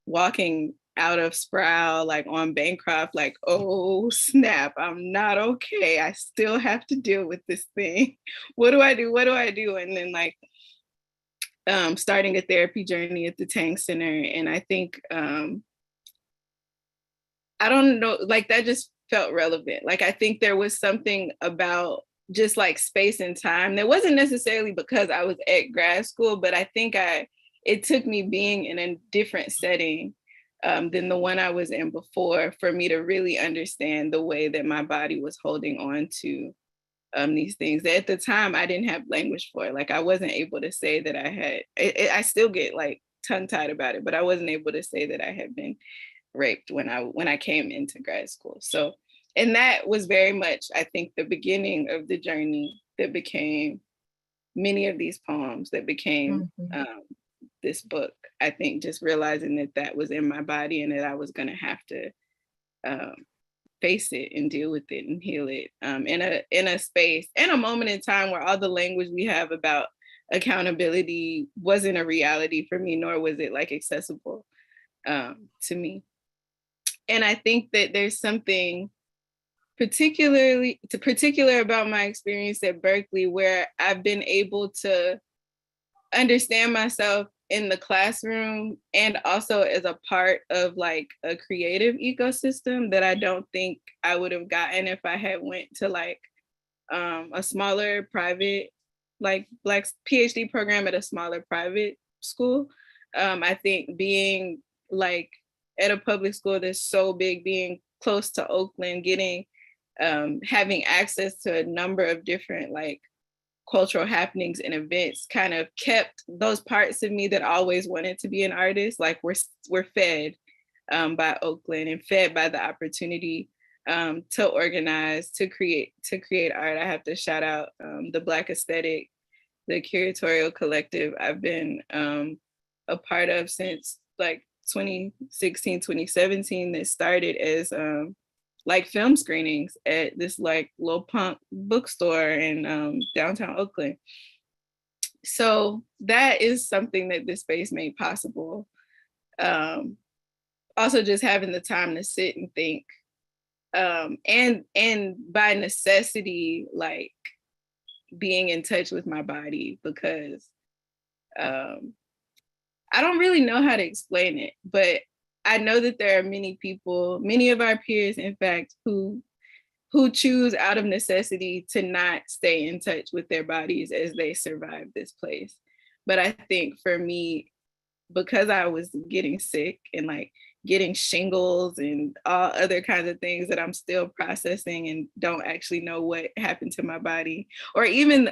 walking out of Sproul, like on Bancroft, like, oh snap, I'm not okay. I still have to deal with this thing. What do I do? What do I do? And then like starting a therapy journey at the Tang Center. And I think, I don't know, like that just felt relevant. Like, I think there was something about just like space and time that wasn't necessarily because I was at grad school, but I think it took me being in a different setting than the one I was in before for me to really understand the way that my body was holding on to these things that at the time I didn't have language for. Like I wasn't able to say that I had, I still get like tongue tied about it, but I wasn't able to say that I had been raped when I came into grad school. So, and that was very much, I think, the beginning of the journey that became many of these poems, that became this book. I think just realizing that was in my body and that I was going to have to face it and deal with it and heal it in a space and a moment in time where all the language we have about accountability wasn't a reality for me, nor was it like accessible to me. And I think that there's something particular about my experience at Berkeley, where I've been able to understand myself in the classroom and also as a part of like a creative ecosystem that I don't think I would have gotten if I had went to like a smaller private, like Black PhD program at a smaller private school. I think being like at a public school that's so big, being close to Oakland, getting having access to a number of different like cultural happenings and events kind of kept those parts of me that always wanted to be an artist. Like we're fed by Oakland and fed by the opportunity to organize, to create art. I have to shout out the Black Aesthetic, the curatorial collective I've been a part of since like 2016, 2017, that started as like film screenings at this like little punk bookstore in downtown Oakland. So that is something that this space made possible. Also just having the time to sit and think, and by necessity, like being in touch with my body, because I don't really know how to explain it, but I know that there are many people, many of our peers, in fact, who choose out of necessity to not stay in touch with their bodies as they survive this place. But I think for me, because I was getting sick and like getting shingles and all other kinds of things that I'm still processing and don't actually know what happened to my body, or even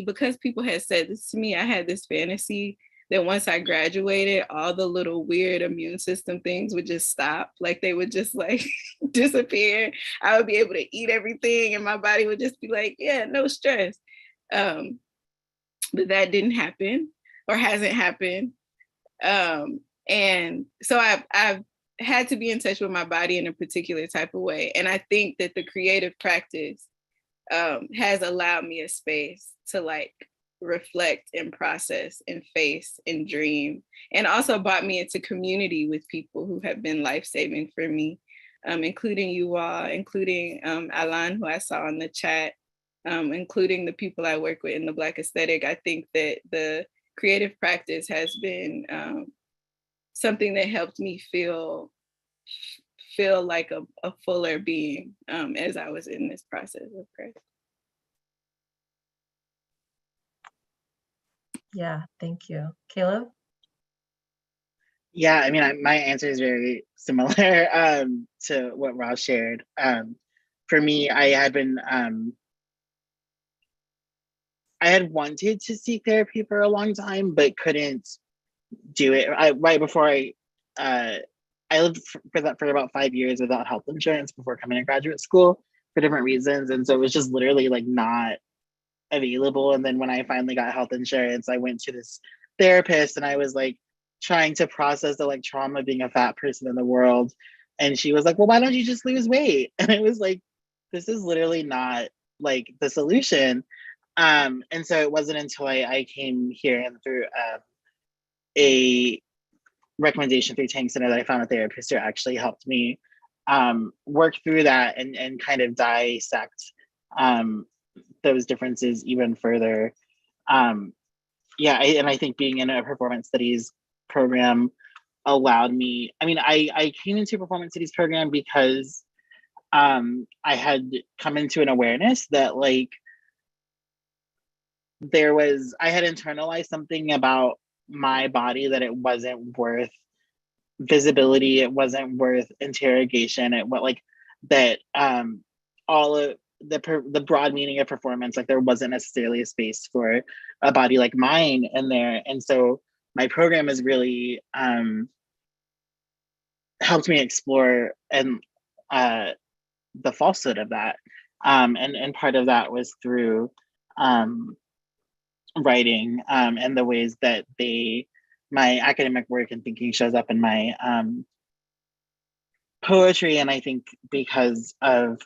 because people had said this to me, I had this fantasy that once I graduated, all the little weird immune system things would just stop. Like they would just like disappear. I would be able to eat everything and my body would just be like, yeah, no stress. But that didn't happen or hasn't happened. And so I've had to be in touch with my body in a particular type of way. And I think that the creative practice has allowed me a space to like reflect and process and face and dream, and also brought me into community with people who have been life-saving for me, including you all, including Alan, who I saw in the chat, including the people I work with in the Black aesthetic. I think that the creative practice has been something that helped me feel like a fuller being as I was in this process of prayer. Yeah, thank you. Caleb? Yeah, I mean, my answer is very similar to what Ross shared. For me, I had been, I had wanted to seek therapy for a long time, but couldn't do it. Right before I lived for about 5 years without health insurance before coming to graduate school for different reasons, and so it was just literally like not available. And then when I finally got health insurance, I went to this therapist, and I was like trying to process the like trauma of being a fat person in the world, and she was like, "Well, why don't you just lose weight?" And it was like, this is literally not like the solution. And so it wasn't until I came here and through a recommendation through Tank Center that I found a therapist who actually helped me work through that and kind of dissect those differences even further. Yeah, and I think being in a performance studies program allowed me, I mean, I came into a performance studies program because I had come into an awareness that like I had internalized something about my body that it wasn't worth visibility, it wasn't worth interrogation, it was like that all of the broad meaning of performance, like there wasn't necessarily a space for a body like mine in there. And so my program has really helped me explore and the falsehood of that, and part of that was through writing, and the ways that my academic work and thinking shows up in my poetry. And I think because of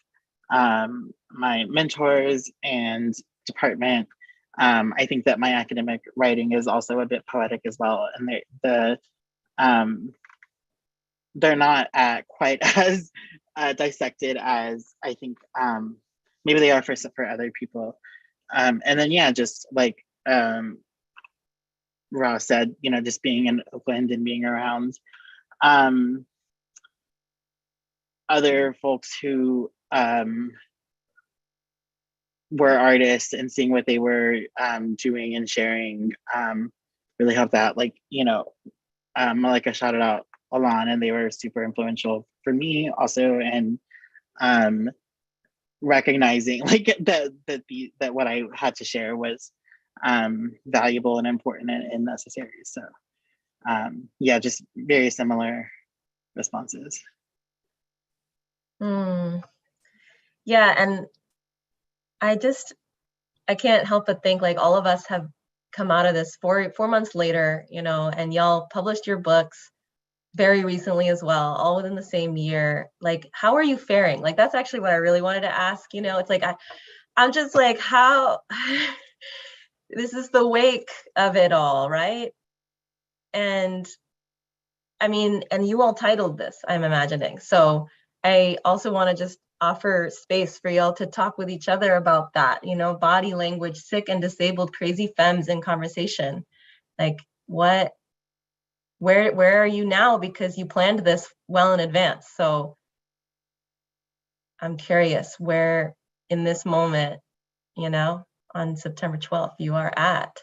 my mentors and department, I think that my academic writing is also a bit poetic as well. And they're not quite as dissected as I think maybe they are for other people. And then yeah, just like Ross said, you know, just being in Oakland and being around other folks who were artists and seeing what they were doing and sharing really helped that. Like, you know, Malika shouted out Alon, and they were super influential for me also. And recognizing like that what I had to share was valuable and important and necessary. So yeah, just very similar responses. Yeah, and I can't help but think like all of us have come out of this 4 months later, you know, and y'all published your books very recently as well, all within the same year. Like, how are you faring? Like, that's actually what I really wanted to ask. You know, it's like I'm just like, how this is the wake of it all, right? And I mean, and you all titled this, I'm imagining. So I also want to just offer space for y'all to talk with each other about that, you know, body language, sick and disabled, crazy femmes in conversation. Like, where are you now? Because you planned this well in advance. So I'm curious where in this moment, you know, on September 12th, you are at.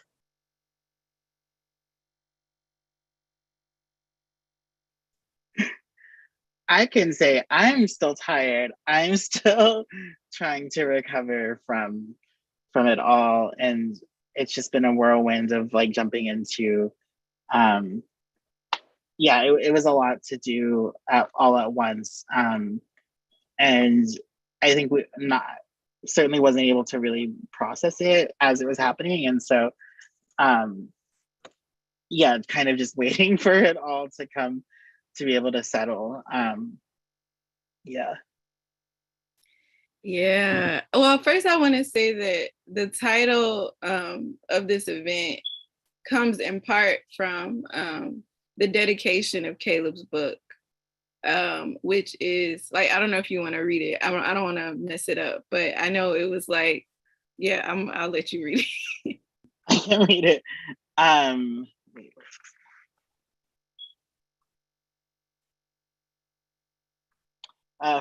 I can say I'm still tired. I'm still trying to recover from it all. And it's just been a whirlwind of like jumping into yeah, it was a lot to do all at once. And I think certainly wasn't able to really process it as it was happening. And so yeah, kind of just waiting for it all to come to be able to settle. Yeah. Yeah. Well, first I want to say that the title of this event comes in part from the dedication of Caleb's book, which is like, I don't know if you want to read it. I don't want to mess it up, but I know it was like, yeah, I'll let you read it. I can read it. Wait.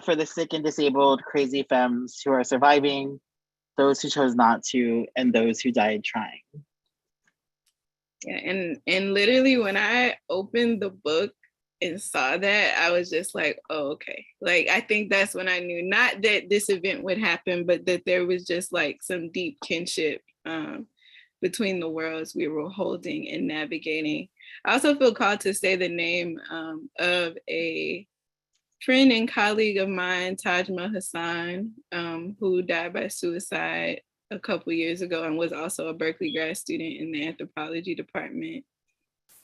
For the sick and disabled, crazy femmes who are surviving, those who chose not to, and those who died trying. Yeah, and literally when I opened the book and saw that, I was just like, oh, okay. Like, I think that's when I knew not that this event would happen, but that there was just like some deep kinship between the worlds we were holding and navigating. I also feel called to say the name of a friend and colleague of mine, Tajma Hassan, who died by suicide a couple years ago and was also a Berkeley grad student in the anthropology department.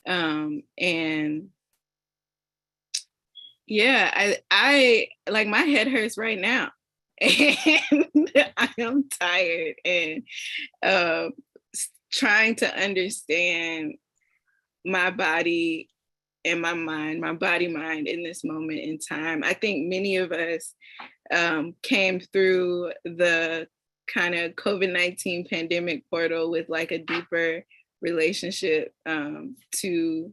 And yeah, I like, my head hurts right now. And I am tired and trying to understand my body and my body mind in this moment in time. I think many of us came through the kind of COVID-19 pandemic portal with like a deeper relationship to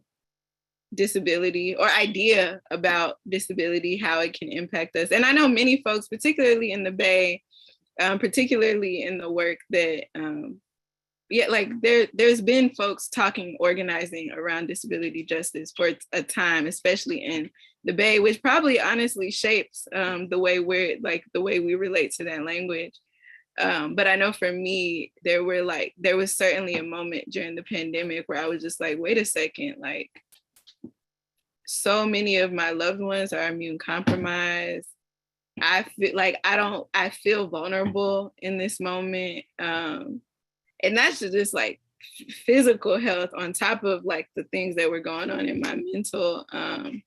disability, or idea about disability, how it can impact us. And I know many folks, particularly in the Bay, particularly in the work that, like there's been folks talking, organizing around disability justice for a time, especially in the Bay, which probably honestly shapes the way we relate to that language. But I know for me, there was certainly a moment during the pandemic where I was just like, wait a second, like, so many of my loved ones are immune compromised. I feel like I feel vulnerable in this moment. And that's just like physical health on top of like the things that were going on in my mental. And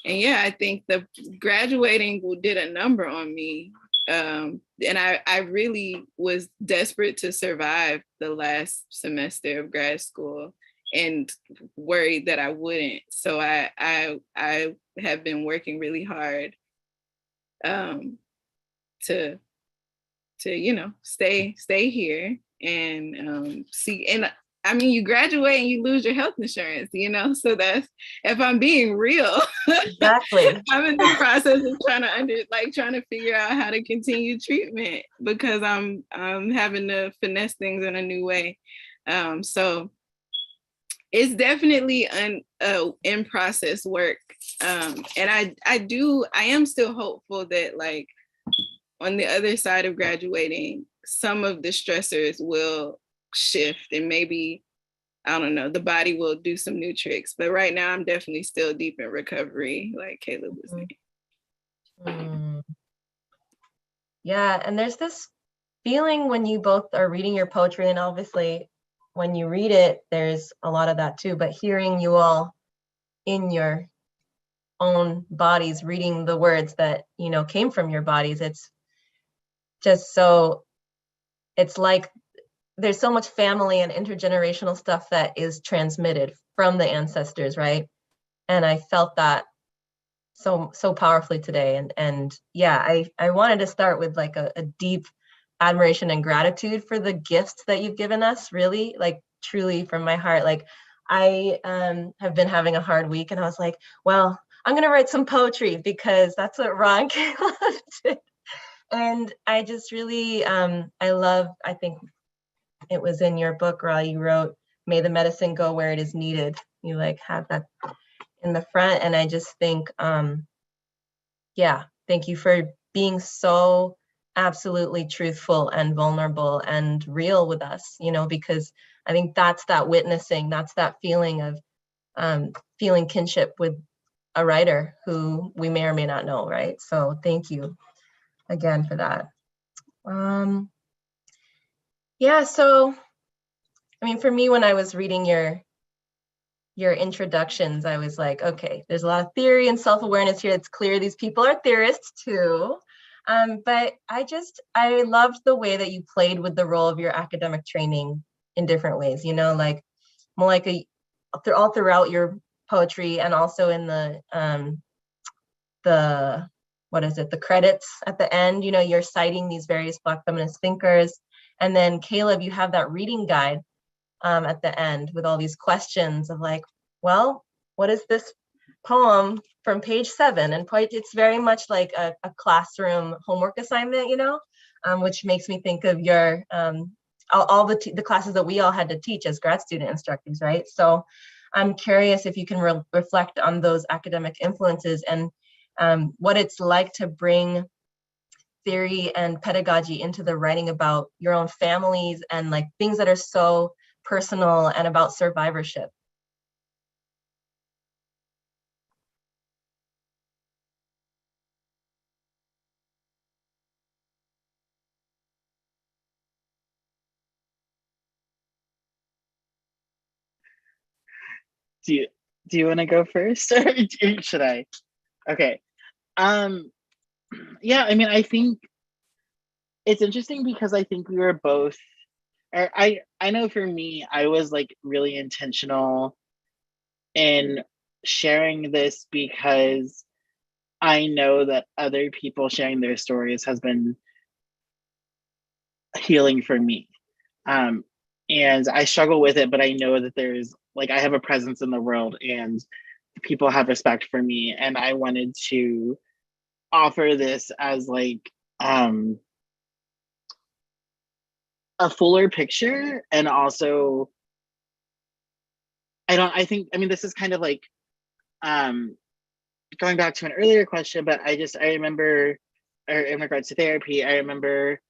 yeah, I think the graduating did a number on me. And I really was desperate to survive the last semester of grad school and worried that I wouldn't. So I have been working really hard to stay here and see. And I mean, you graduate and you lose your health insurance, so that's, if I'm being real. Exactly. I'm in the process of trying to figure out how to continue treatment because I'm having to finesse things in a new way. So it's definitely in process work. And I am still hopeful that like on the other side of graduating, some of the stressors will shift and maybe, I don't know, the body will do some new tricks. But right now I'm definitely still deep in recovery, like Caleb was saying. Mm. Yeah, and there's this feeling when you both are reading your poetry, and obviously when you read it, there's a lot of that too, but hearing you all in your own bodies, reading the words that, came from your bodies, it's just so, it's like there's so much family and intergenerational stuff that is transmitted from the ancestors, right? And I felt that so powerfully today. And yeah, I wanted to start with like a deep admiration and gratitude for the gifts that you've given us, really, like truly from my heart. Like I have been having a hard week and I was like, well, I'm gonna write some poetry because that's what Ra and Caleb did. And I just really, I think it was in your book, Ra, you wrote, may the medicine go where it is needed. You like have that in the front. And I just think, yeah, thank you for being so absolutely truthful and vulnerable and real with us, because I think that's that witnessing, that's that feeling of feeling kinship with a writer who we may or may not know, right? So thank you again for that. Yeah, so, I mean, for me, when I was reading your introductions, I was like, okay, there's a lot of theory and self-awareness here. It's clear these people are theorists too. But I loved the way that you played with the role of your academic training in different ways, you know, like Malika, all throughout your poetry and also in the credits at the end, you know, you're citing these various Black feminist thinkers. And then Caleb, you have that reading guide at the end with all these questions of like, well, what is this poem from page 7? And it's very much like a classroom homework assignment, you know, which makes me think of your all the classes that we all had to teach as grad student instructors, right? So I'm curious if you can reflect on those academic influences and what it's like to bring theory and pedagogy into the writing about your own families and like things that are so personal and about survivorship. Do you want to go first, or should I? Okay. Yeah, I mean, I think it's interesting because I think we were both, or I know for me, I was like really intentional in sharing this because I know that other people sharing their stories has been healing for me. And I struggle with it, but I know that there's like, I have a presence in the world and people have respect for me. And I wanted to offer this as like a fuller picture. And also, I mean, this is kind of like going back to an earlier question, but I remember, or in regards to therapy, I remember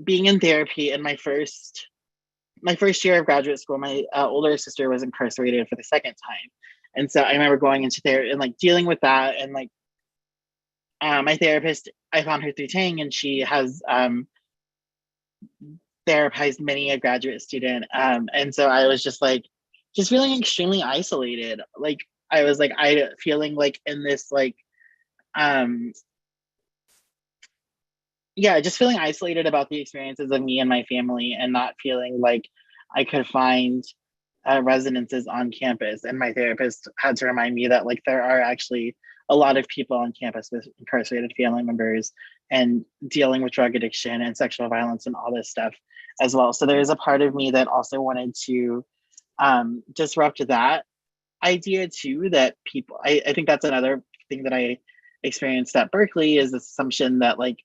being in therapy in my first year of graduate school. My older sister was incarcerated for the second time, and so I remember going into therapy and like dealing with that. And like my therapist, I found her through Tang, and she has therapized many a graduate student. And so I was just feeling extremely isolated. Like I was like feeling like in this like yeah, just feeling isolated about the experiences of me and my family, and not feeling like I could find resonances on campus. And my therapist had to remind me that like there are actually a lot of people on campus with incarcerated family members and dealing with drug addiction and sexual violence and all this stuff as well. So there's a part of me that also wanted to disrupt that idea too, that people, I think that's another thing that I experienced at Berkeley, is this assumption that like,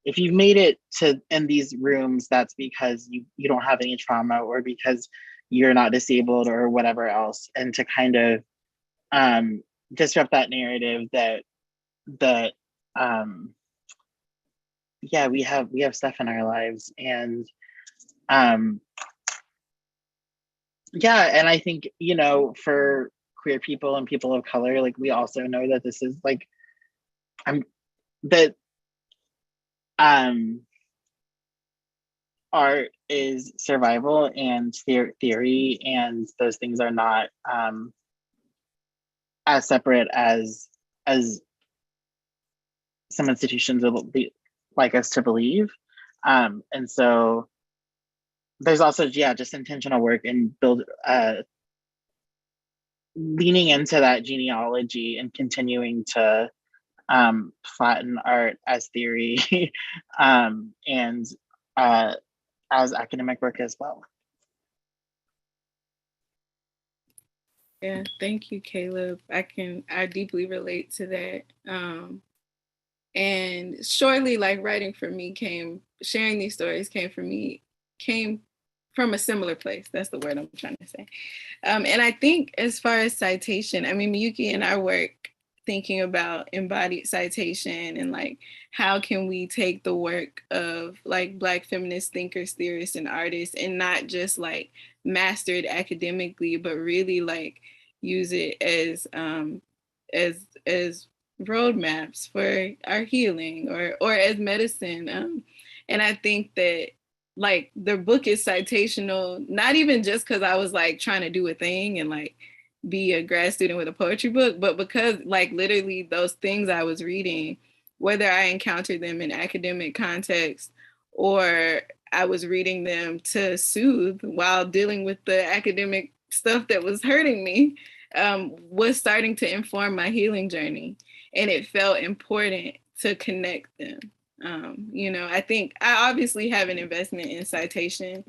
if you've made it to in these rooms, that's because you don't have any trauma, or because you're not disabled or whatever else. And to kind of disrupt that narrative that yeah, we have stuff in our lives. And yeah, and I think, you know, for queer people and people of color, like we also know that this is like art is survival and theory, and those things are not as separate as some institutions will be like us to believe. And so there's also, yeah, just intentional work and leaning into that genealogy and continuing to flatten art as theory and as academic work as well. Yeah, thank you, Caleb. I deeply relate to that. And shortly, like writing for me sharing these stories came from a similar place. That's the word I'm trying to say. And I think as far as citation, I mean, Miyuki and I work thinking about embodied citation and like, how can we take the work of like Black feminist thinkers, theorists, and artists and not just like master it academically, but really like use it as roadmaps for our healing or as medicine. And I think that like the book is citational, not even just because I was like trying to do a thing and like be a grad student with a poetry book, but because like literally those things I was reading, whether I encountered them in academic context or I was reading them to soothe while dealing with the academic stuff that was hurting me, was starting to inform my healing journey. And it felt important to connect them. You know, I think I obviously have an investment in citation,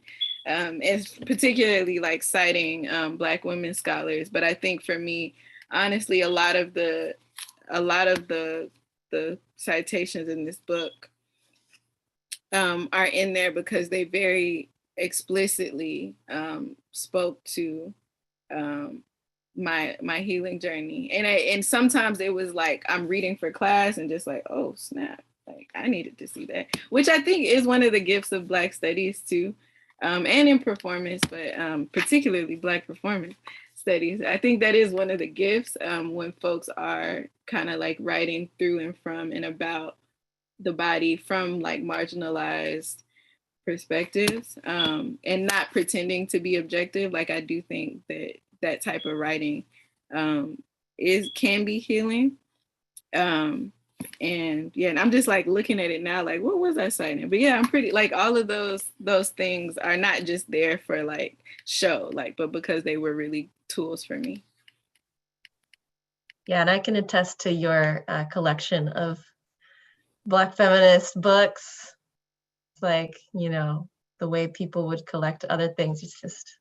as particularly like citing Black women scholars. But I think for me, honestly, a lot of the citations in this book are in there because they very explicitly spoke to my healing journey. And sometimes it was like I'm reading for class and just like, oh snap, like I needed to see that, which I think is one of the gifts of Black studies too, and in performance, but particularly Black performance studies. I think that is one of the gifts when folks are kind of like writing through and from and about the body from like marginalized perspectives, and not pretending to be objective. Like I do think that that type of writing can be healing. And yeah, and I'm just like looking at it now, like what was I citing? But yeah, I'm pretty like all of those things are not just there for like show, like, but because they were really tools for me. Yeah, and I can attest to your collection of Black feminist books. It's like, you know, the way people would collect other things. It's just,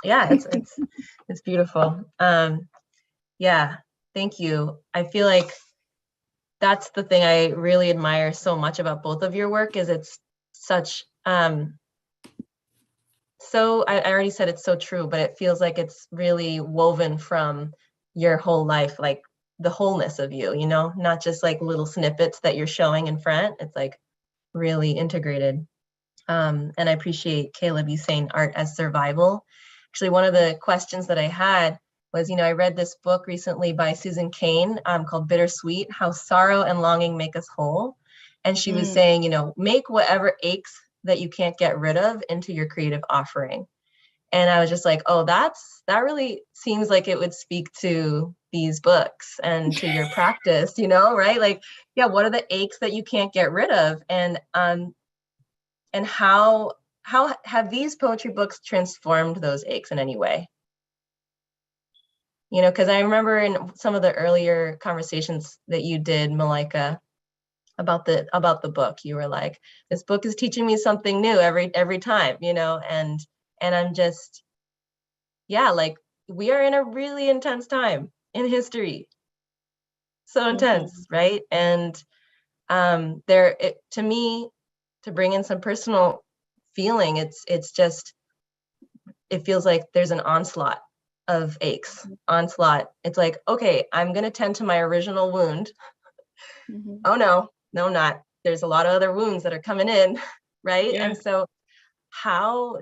yeah, it's beautiful. Yeah, thank you. I feel like that's the thing I really admire so much about both of your work is it's such, so I already said it's so true, but it feels like it's really woven from your whole life, like the wholeness of you, you know, not just like little snippets that you're showing in front. It's like really integrated. And I appreciate Caleb, you saying art as survival. Actually, one of the questions that I had was, you know, I read this book recently by Susan Cain called Bittersweet, How Sorrow and Longing Make Us Whole. And she was saying, you know, make whatever aches that you can't get rid of into your creative offering. And I was just like, oh, that really seems like it would speak to these books and to your practice, you know, right? Like, yeah, what are the aches that you can't get rid of? And how have these poetry books transformed those aches in any way? You know, because I remember in some of the earlier conversations that you did, Malika, about the book, you were like, this book is teaching me something new every time, you know, and I'm just, yeah, like we are in a really intense time in history. So intense, right? And to me, to bring in some personal feeling, it's just, it feels like there's an onslaught of aches. It's like, okay, I'm gonna tend to my original wound. Oh no, I'm not. There's a lot of other wounds that are coming in, right? Yeah. And so how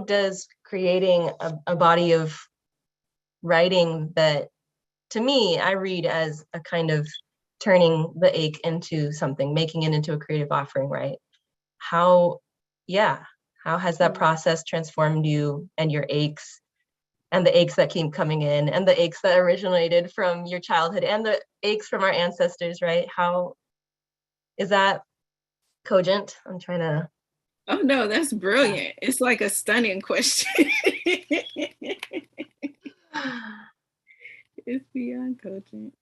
does creating a body of writing that, to me, I read as a kind of turning the ache into something, making it into a creative offering, right? How has that process transformed you and your aches and the aches that keep coming in and the aches that originated from your childhood and the aches from our ancestors, right? How is that cogent? I'm trying to. Oh no, that's brilliant. It's like a stunning question. It's beyond cogent.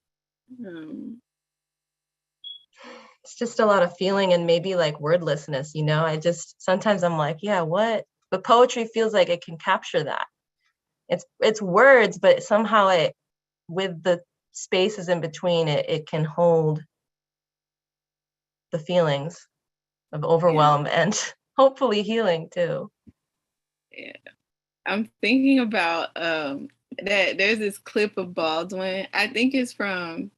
It's just a lot of feeling and maybe like wordlessness, you know? Sometimes I'm like, yeah, what? But poetry feels like it can capture that. It's words, but somehow with the spaces in between, it can hold the feelings of overwhelm and hopefully healing too. Yeah. I'm thinking about that there's this clip of Baldwin. I think it's from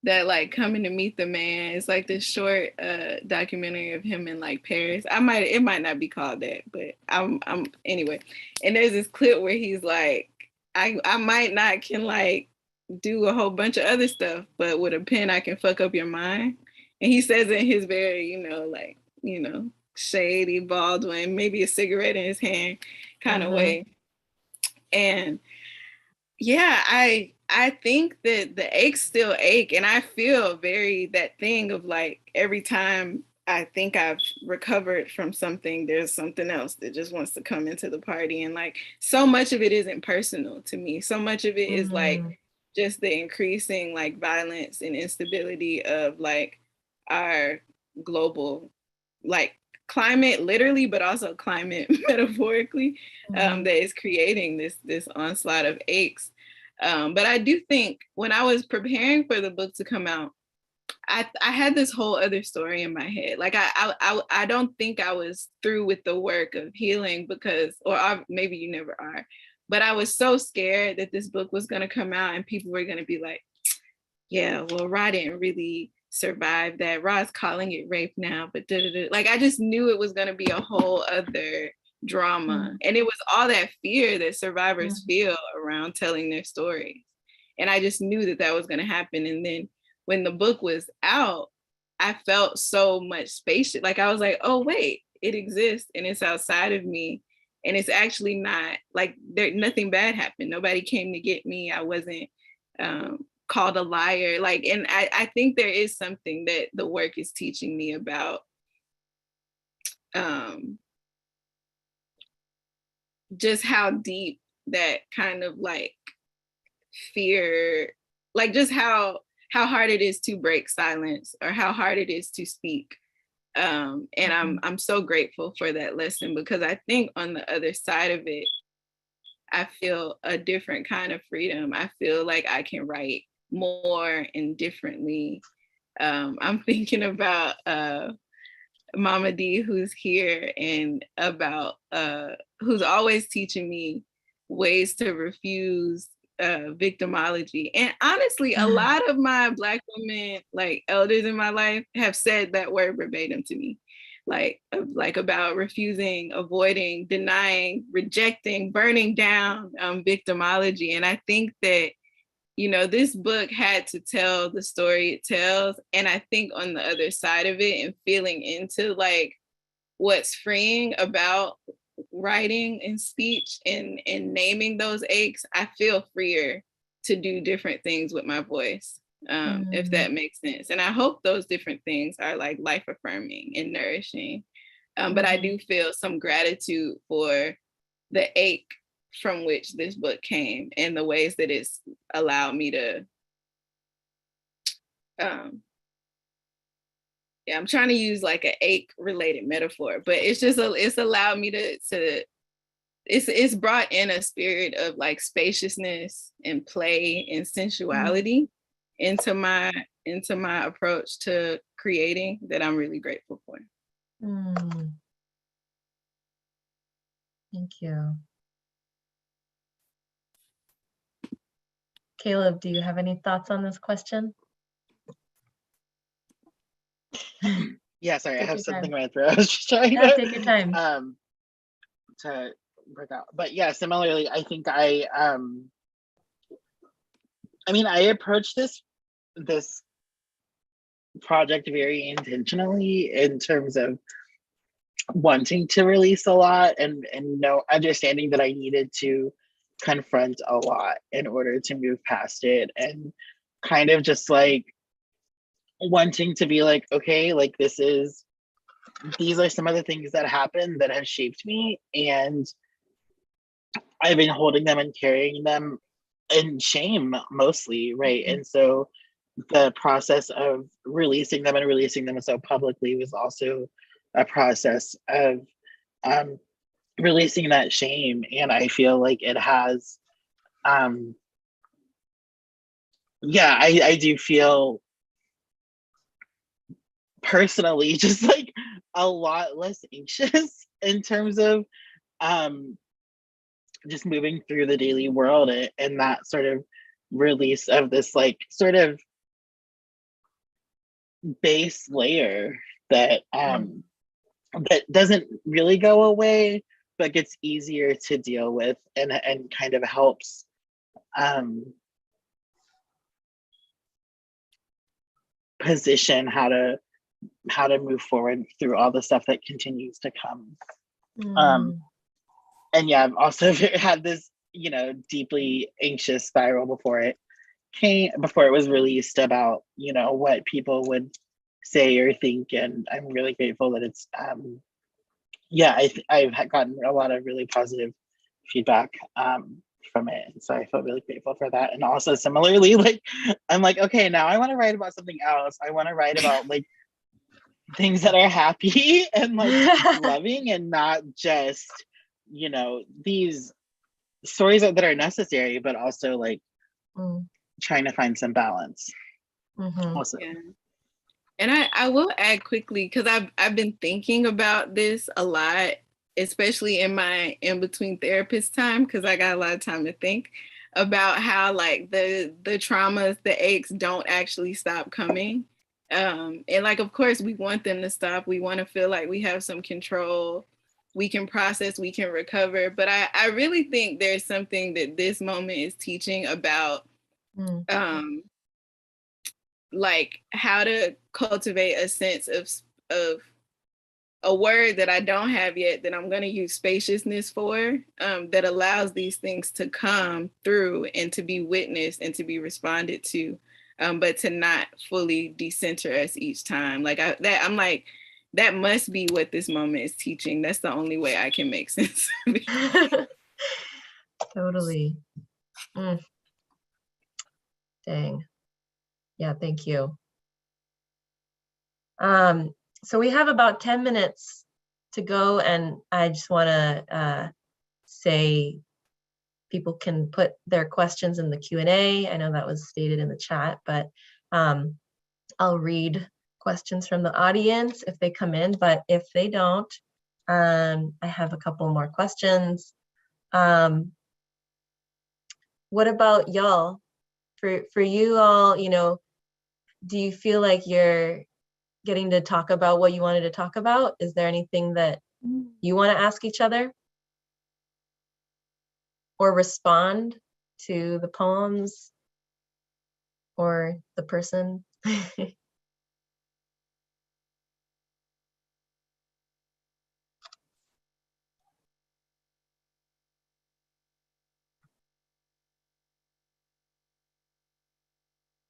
that like Coming to Meet the Man. It's like this short documentary of him in like Paris. It might not be called that, but I'm anyway. And there's this clip where he's like, I might not can like do a whole bunch of other stuff, but with a pen I can fuck up your mind. And he says in his very, shady Baldwin, maybe a cigarette in his hand kind of way. And Yeah, I think that the aches still ache, and I feel very that thing of like every time I think I've recovered from something, there's something else that just wants to come into the party. And like so much of it isn't personal to me. So much of it is like just the increasing like violence and instability of like our global like climate literally, but also climate metaphorically, that is creating this onslaught of aches. But I do think when I was preparing for the book to come out, I had this whole other story in my head. Like I don't think I was through with the work of healing because, maybe you never are, but I was so scared that this book was going to come out and people were going to be like, yeah, well, Ra didn't really survive that. Ra's calling it rape now, but like I just knew it was going to be a whole other drama. And it was all that fear that survivors feel around telling their stories. And I just knew that that was going to happen. And then when the book was out, I felt so much spacious. Like I was like, oh, wait, it exists and it's outside of me. And it's actually not like nothing bad happened. Nobody came to get me. I wasn't called a liar. Like, and I think there is something that the work is teaching me about just how deep that kind of like fear, like just how hard it is to break silence or how hard it is to speak. And I'm so grateful for that lesson because I think on the other side of it, I feel a different kind of freedom. I feel like I can write more and differently. I'm thinking about Mama D, who's here, and about who's always teaching me ways to refuse victimology. And honestly, a lot of my Black women, like elders in my life, have said that word verbatim to me. Like about refusing, avoiding, denying, rejecting, burning down victimology. And I think that, you know, this book had to tell the story it tells. And I think on the other side of it and feeling into like what's freeing about writing and speech and naming those aches, I feel freer to do different things with my voice, if that makes sense. And I hope those different things are like life affirming and nourishing. But I do feel some gratitude for the ache from which this book came and the ways that it's allowed me to I'm trying to use like an ache related metaphor, but it's just it's allowed me to it's brought in a spirit of like spaciousness and play and sensuality into my approach to creating that I'm really grateful for. Thank you. Caleb, do you have any thoughts on this question? Yeah, sorry, Take I have your something time. in my throat. I was just trying Take your time. to work out. But yeah, similarly, I think I approached this project very intentionally in terms of wanting to release a lot and understanding that I needed to confront a lot in order to move past it, and kind of just like wanting to be like, okay, like these are some of the things that happened that have shaped me, and I've been holding them and carrying them in shame mostly, right? And so the process of releasing them so publicly was also a process of releasing that shame. And I feel like it has I do feel personally just like a lot less anxious in terms of just moving through the daily world, and that sort of release of this like sort of base layer that that doesn't really go away but gets easier to deal with, and kind of helps position how to move forward through all the stuff that continues to come. And yeah, I've also had this deeply anxious spiral before it was released about, what people would say or think. And I'm really grateful that it's, I've gotten a lot of really positive feedback from it. And so I feel really grateful for that. And also similarly, like, I'm like, okay, now I want to write about something else. I want to write about like things that are happy and like loving, and not just, these stories that are necessary, but also like trying to find some balance. Also. Yeah. And I will add quickly, because I've been thinking about this a lot, especially in my in between therapist time, because I got a lot of time to think about how like the traumas, the aches don't actually stop coming. And like, of course, we want them to stop. We want to feel like we have some control. We can process, we can recover. But I really think there's something that this moment is teaching about like how to cultivate a sense of a word that I don't have yet that I'm going to use spaciousness for, that allows these things to come through and to be witnessed and to be responded to, but to not fully decenter us each time. Like I'm like, that must be what this moment is teaching. That's the only way I can make sense of it. Totally. Dang. Yeah, thank you. So we have about 10 minutes to go, and I just want to say people can put their questions in the Q&A. I know that was stated in the chat, but I'll read questions from the audience if they come in, but if they don't, I have a couple more questions. What about y'all? For you all, do you feel like you're getting to talk about what you wanted to talk about? Is there anything that you want to ask each other or respond to the poems or the person?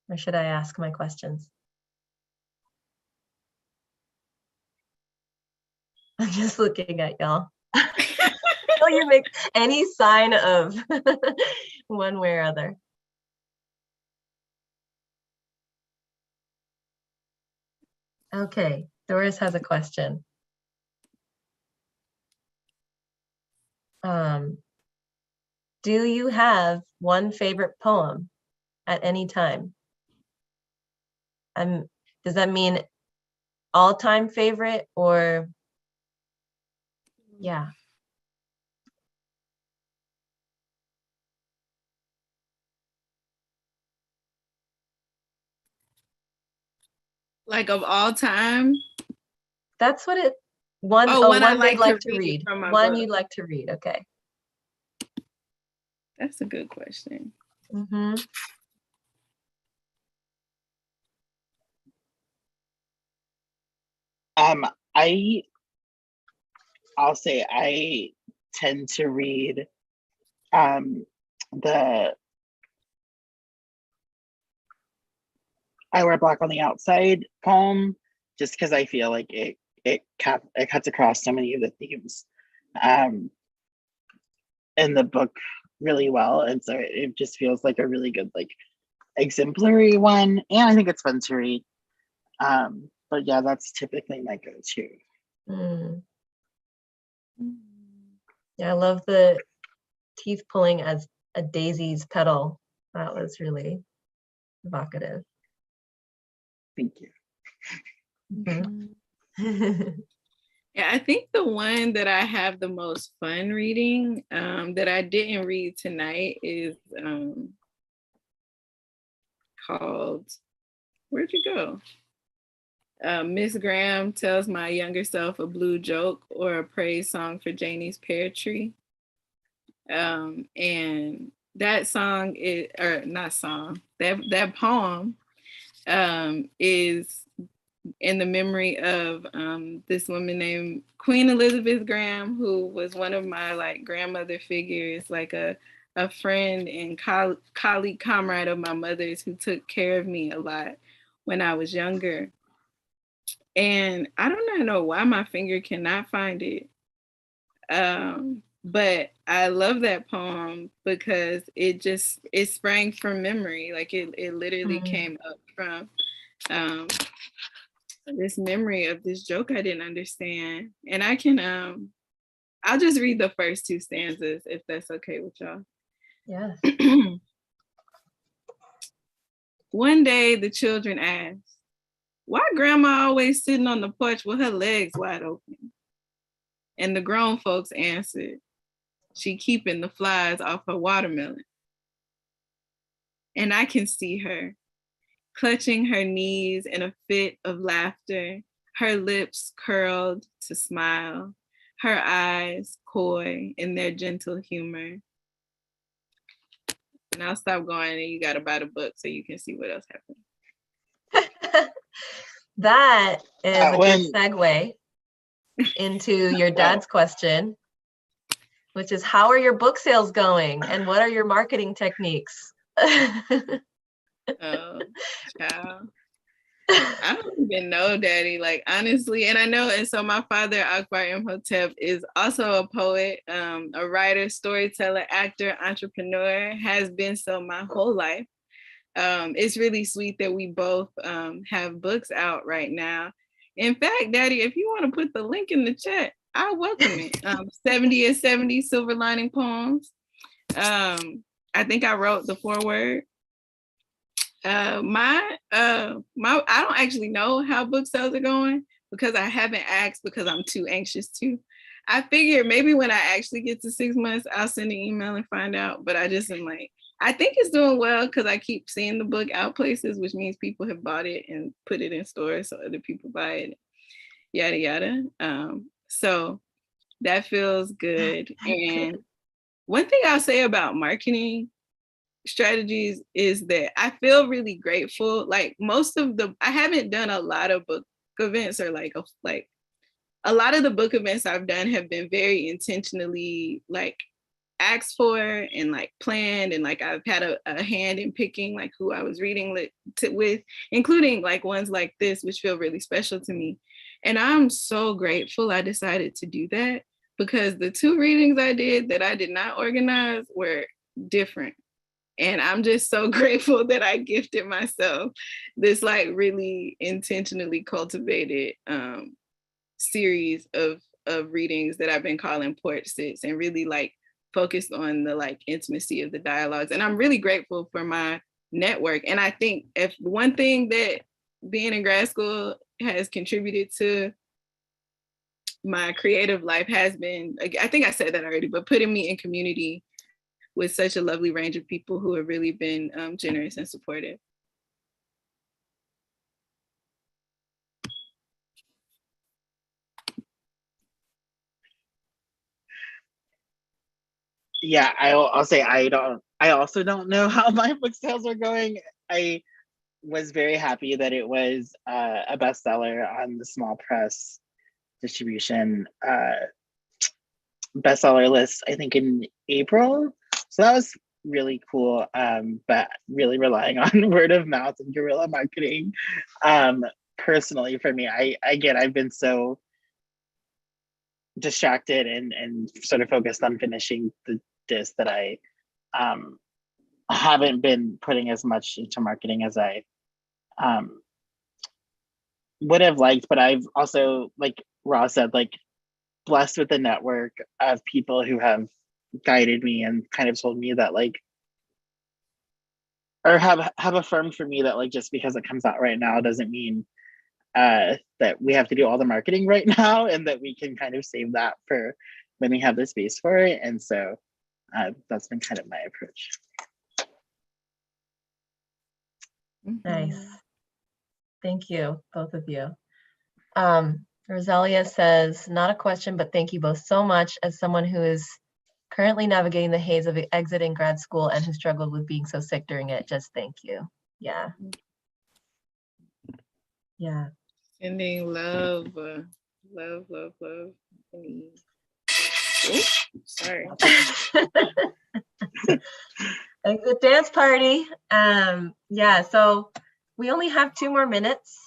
Or should I ask my questions? I'm just looking at y'all. Will you make any sign of one way or other? Okay, Doris has a question. Do you have one favorite poem at any time? Does that mean all-time favorite, or yeah? Like of all time? That's what it, one you'd like to read. One you'd like to read, okay. That's a good question. I'll say I tend to read the I Wear Black on the Outside poem, just because I feel like it cuts across so many of the themes in the book really well, and so it just feels like a really good like exemplary one, and I think it's fun to read. But yeah, that's typically my go-to. Yeah, I love the teeth pulling as a daisy's petal. That was really evocative. Thank you. Yeah, I think the one that I have the most fun reading that I didn't read tonight is called, where'd you go? Miss Graham Tells My Younger Self a Blue Joke, or a praise song for Janie's pear tree. And that song is, or not song, that poem is in the memory of this woman named Queen Elizabeth Graham, who was one of my like grandmother figures, like a a friend and colleague, comrade of my mother's who took care of me a lot when I was younger. And I do not know why my finger cannot find it. But I love that poem because it sprang from memory. Like it literally came up from this memory of this joke I didn't understand. And I can I'll just read the first two stanzas if that's okay with y'all. Yes. One day the children asked, "Why grandma always sitting on the porch with her legs wide open?" And the grown folks answered, "She keeping the flies off her watermelon." And I can see her clutching her knees in a fit of laughter, her lips curled to smile, her eyes coy in their gentle humor. And I'll stop going and you gotta buy the book so you can see what else happened. That is a good segue into your dad's question, which is, how are your book sales going and what are your marketing techniques? Oh, child. I don't even know, Daddy, like honestly. And I know, and so my father, Akbar Imhotep, is also a poet, a writer, storyteller, actor, entrepreneur, has been so my whole life. It's really sweet that we both have books out right now. In fact, Daddy, if you want to put the link in the chat, I welcome it. 70 and 70 Silver Lining Poems. I think I wrote the foreword. I don't actually know how book sales are going because I haven't asked because I'm too anxious to. I figured maybe when I actually get to 6 months, I'll send an email and find out. But I just am like, I think it's doing well because I keep seeing the book out places, which means people have bought it and put it in stores so other people buy it, yada, yada. So that feels good. And one thing I'll say about marketing strategies is that I feel really grateful. Like I haven't done a lot of book events or like a lot of the book events I've done have been very intentionally like asked for and like planned, and like I've had a hand in picking like who I was reading with, including like ones like this, which feel really special to me. And I'm so grateful I decided to do that because the 2 readings I did that I did not organize were different. And I'm just so grateful that I gifted myself this like really intentionally cultivated series of readings that I've been calling porch sits, and really like focused on the like intimacy of the dialogues. And I'm really grateful for my network. And I think if one thing that being in grad school has contributed to my creative life has been, I think I said that already, but putting me in community with such a lovely range of people who have really been generous and supportive. Yeah, I'll say I also don't know how my book sales are going. I was very happy that it was a bestseller on the small press distribution bestseller list, I think in April. So that was really cool. But really relying on word of mouth and guerrilla marketing. Personally for me, I've been so distracted and sort of focused on finishing the disc that I haven't been putting as much into marketing as I would have liked. But I've also, like Ra said, like blessed with a network of people who have guided me and kind of told me that like, or have affirmed for me that like just because it comes out right now doesn't mean that we have to do all the marketing right now, and that we can kind of save that for when we have the space for it. And so that's been kind of my approach. Nice. Thank you, both of you. Rosalia says, not a question, but thank you both so much. As someone who is currently navigating the haze of exiting grad school and who struggled with being so sick during it, just thank you. Yeah. Yeah. Sending love, love, love, love. Ooh, sorry. Exit dance party. Yeah, so we only have 2 more minutes.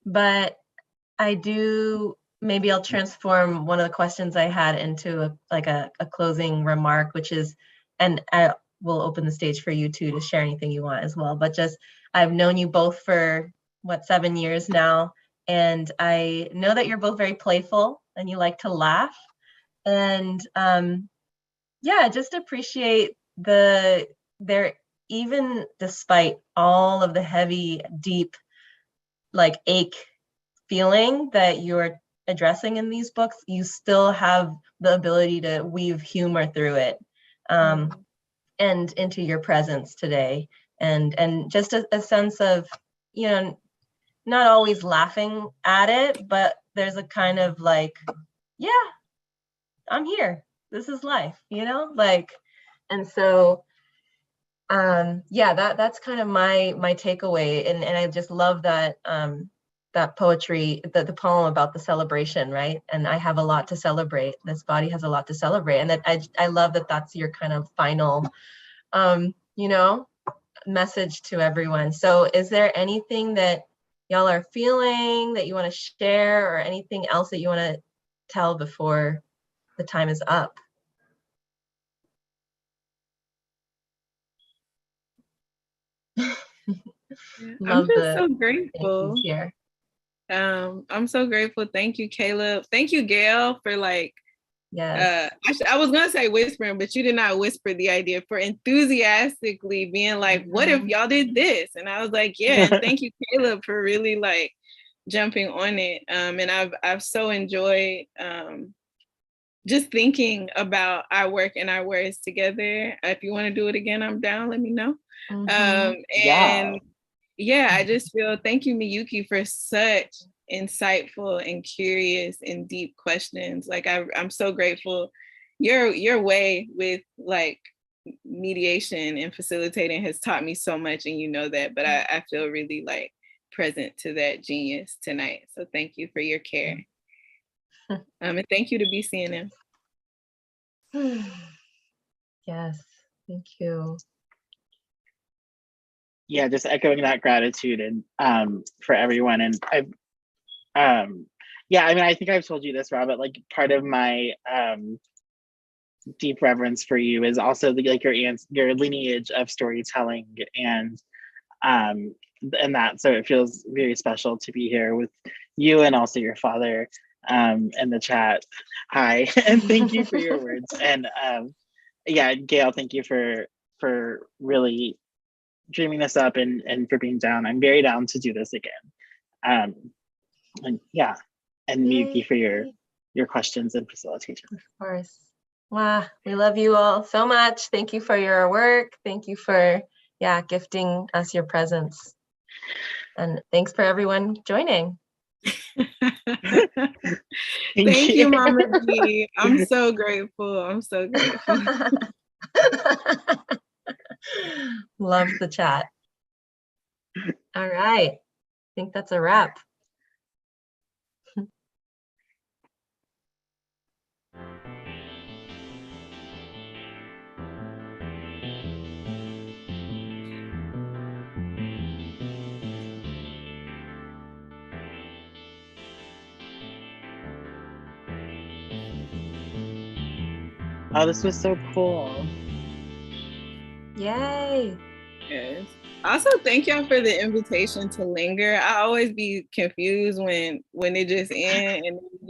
But maybe I'll transform one of the questions I had into a closing remark, which is, and I will open the stage for you two to share anything you want as well, but just, I've known you both for 7 years now, and I know that you're both very playful and you like to laugh, and yeah, just appreciate even despite all of the heavy, deep, like ache feeling that you're addressing in these books, you still have the ability to weave humor through it, and into your presence today, and just a sense of, not always laughing at it, but there's a kind of like, yeah, I'm here, this is life, and so yeah, that's kind of my takeaway, and I just love that that poetry, the poem about the celebration, right? And I have a lot to celebrate. This body has a lot to celebrate, and that I love that that's your kind of final, message to everyone. So, is there anything that y'all are feeling that you want to share, or anything else that you want to tell before the time is up? I'm just so grateful. Here. I'm so grateful. Thank you, Caleb. Thank you, Gail, for yes. I was gonna say whispering, but you did not whisper the idea, for enthusiastically being like, what if y'all did this? And I was like, yeah. And thank you, Caleb, for really jumping on it. And I've so enjoyed just thinking about our work and our words together. If you want to do it again, I'm down. Let me know. And yeah, I just feel, thank you, Miyuki, for such insightful and curious and deep questions. I'm so grateful. Your way with mediation and facilitating has taught me so much, and you know that, but I feel really present to that genius tonight. So thank you for your care. And thank you to BCNM. Yes, thank you. Yeah, just echoing that gratitude and for everyone. And yeah, I mean, I think I've told you this, Ra, but part of my deep reverence for you is also your lineage of storytelling and that, so it feels very special to be here with you, and also your father in the chat. Hi. And thank you for your words. And yeah, Gail, thank you for really dreaming this up and for being down. I'm very down to do this again. And yeah, and Miyuki for your questions and facilitation. Of course. Wow, we love you all so much. Thank you for your work. Thank you for gifting us your presence. And thanks for everyone joining. Thank you, Mama G. I'm so grateful. I'm so grateful. Love the chat. All right. I think that's a wrap. Oh, this was so cool. Yay. Yes. Also, thank y'all for the invitation to linger. I always be confused when it just ends and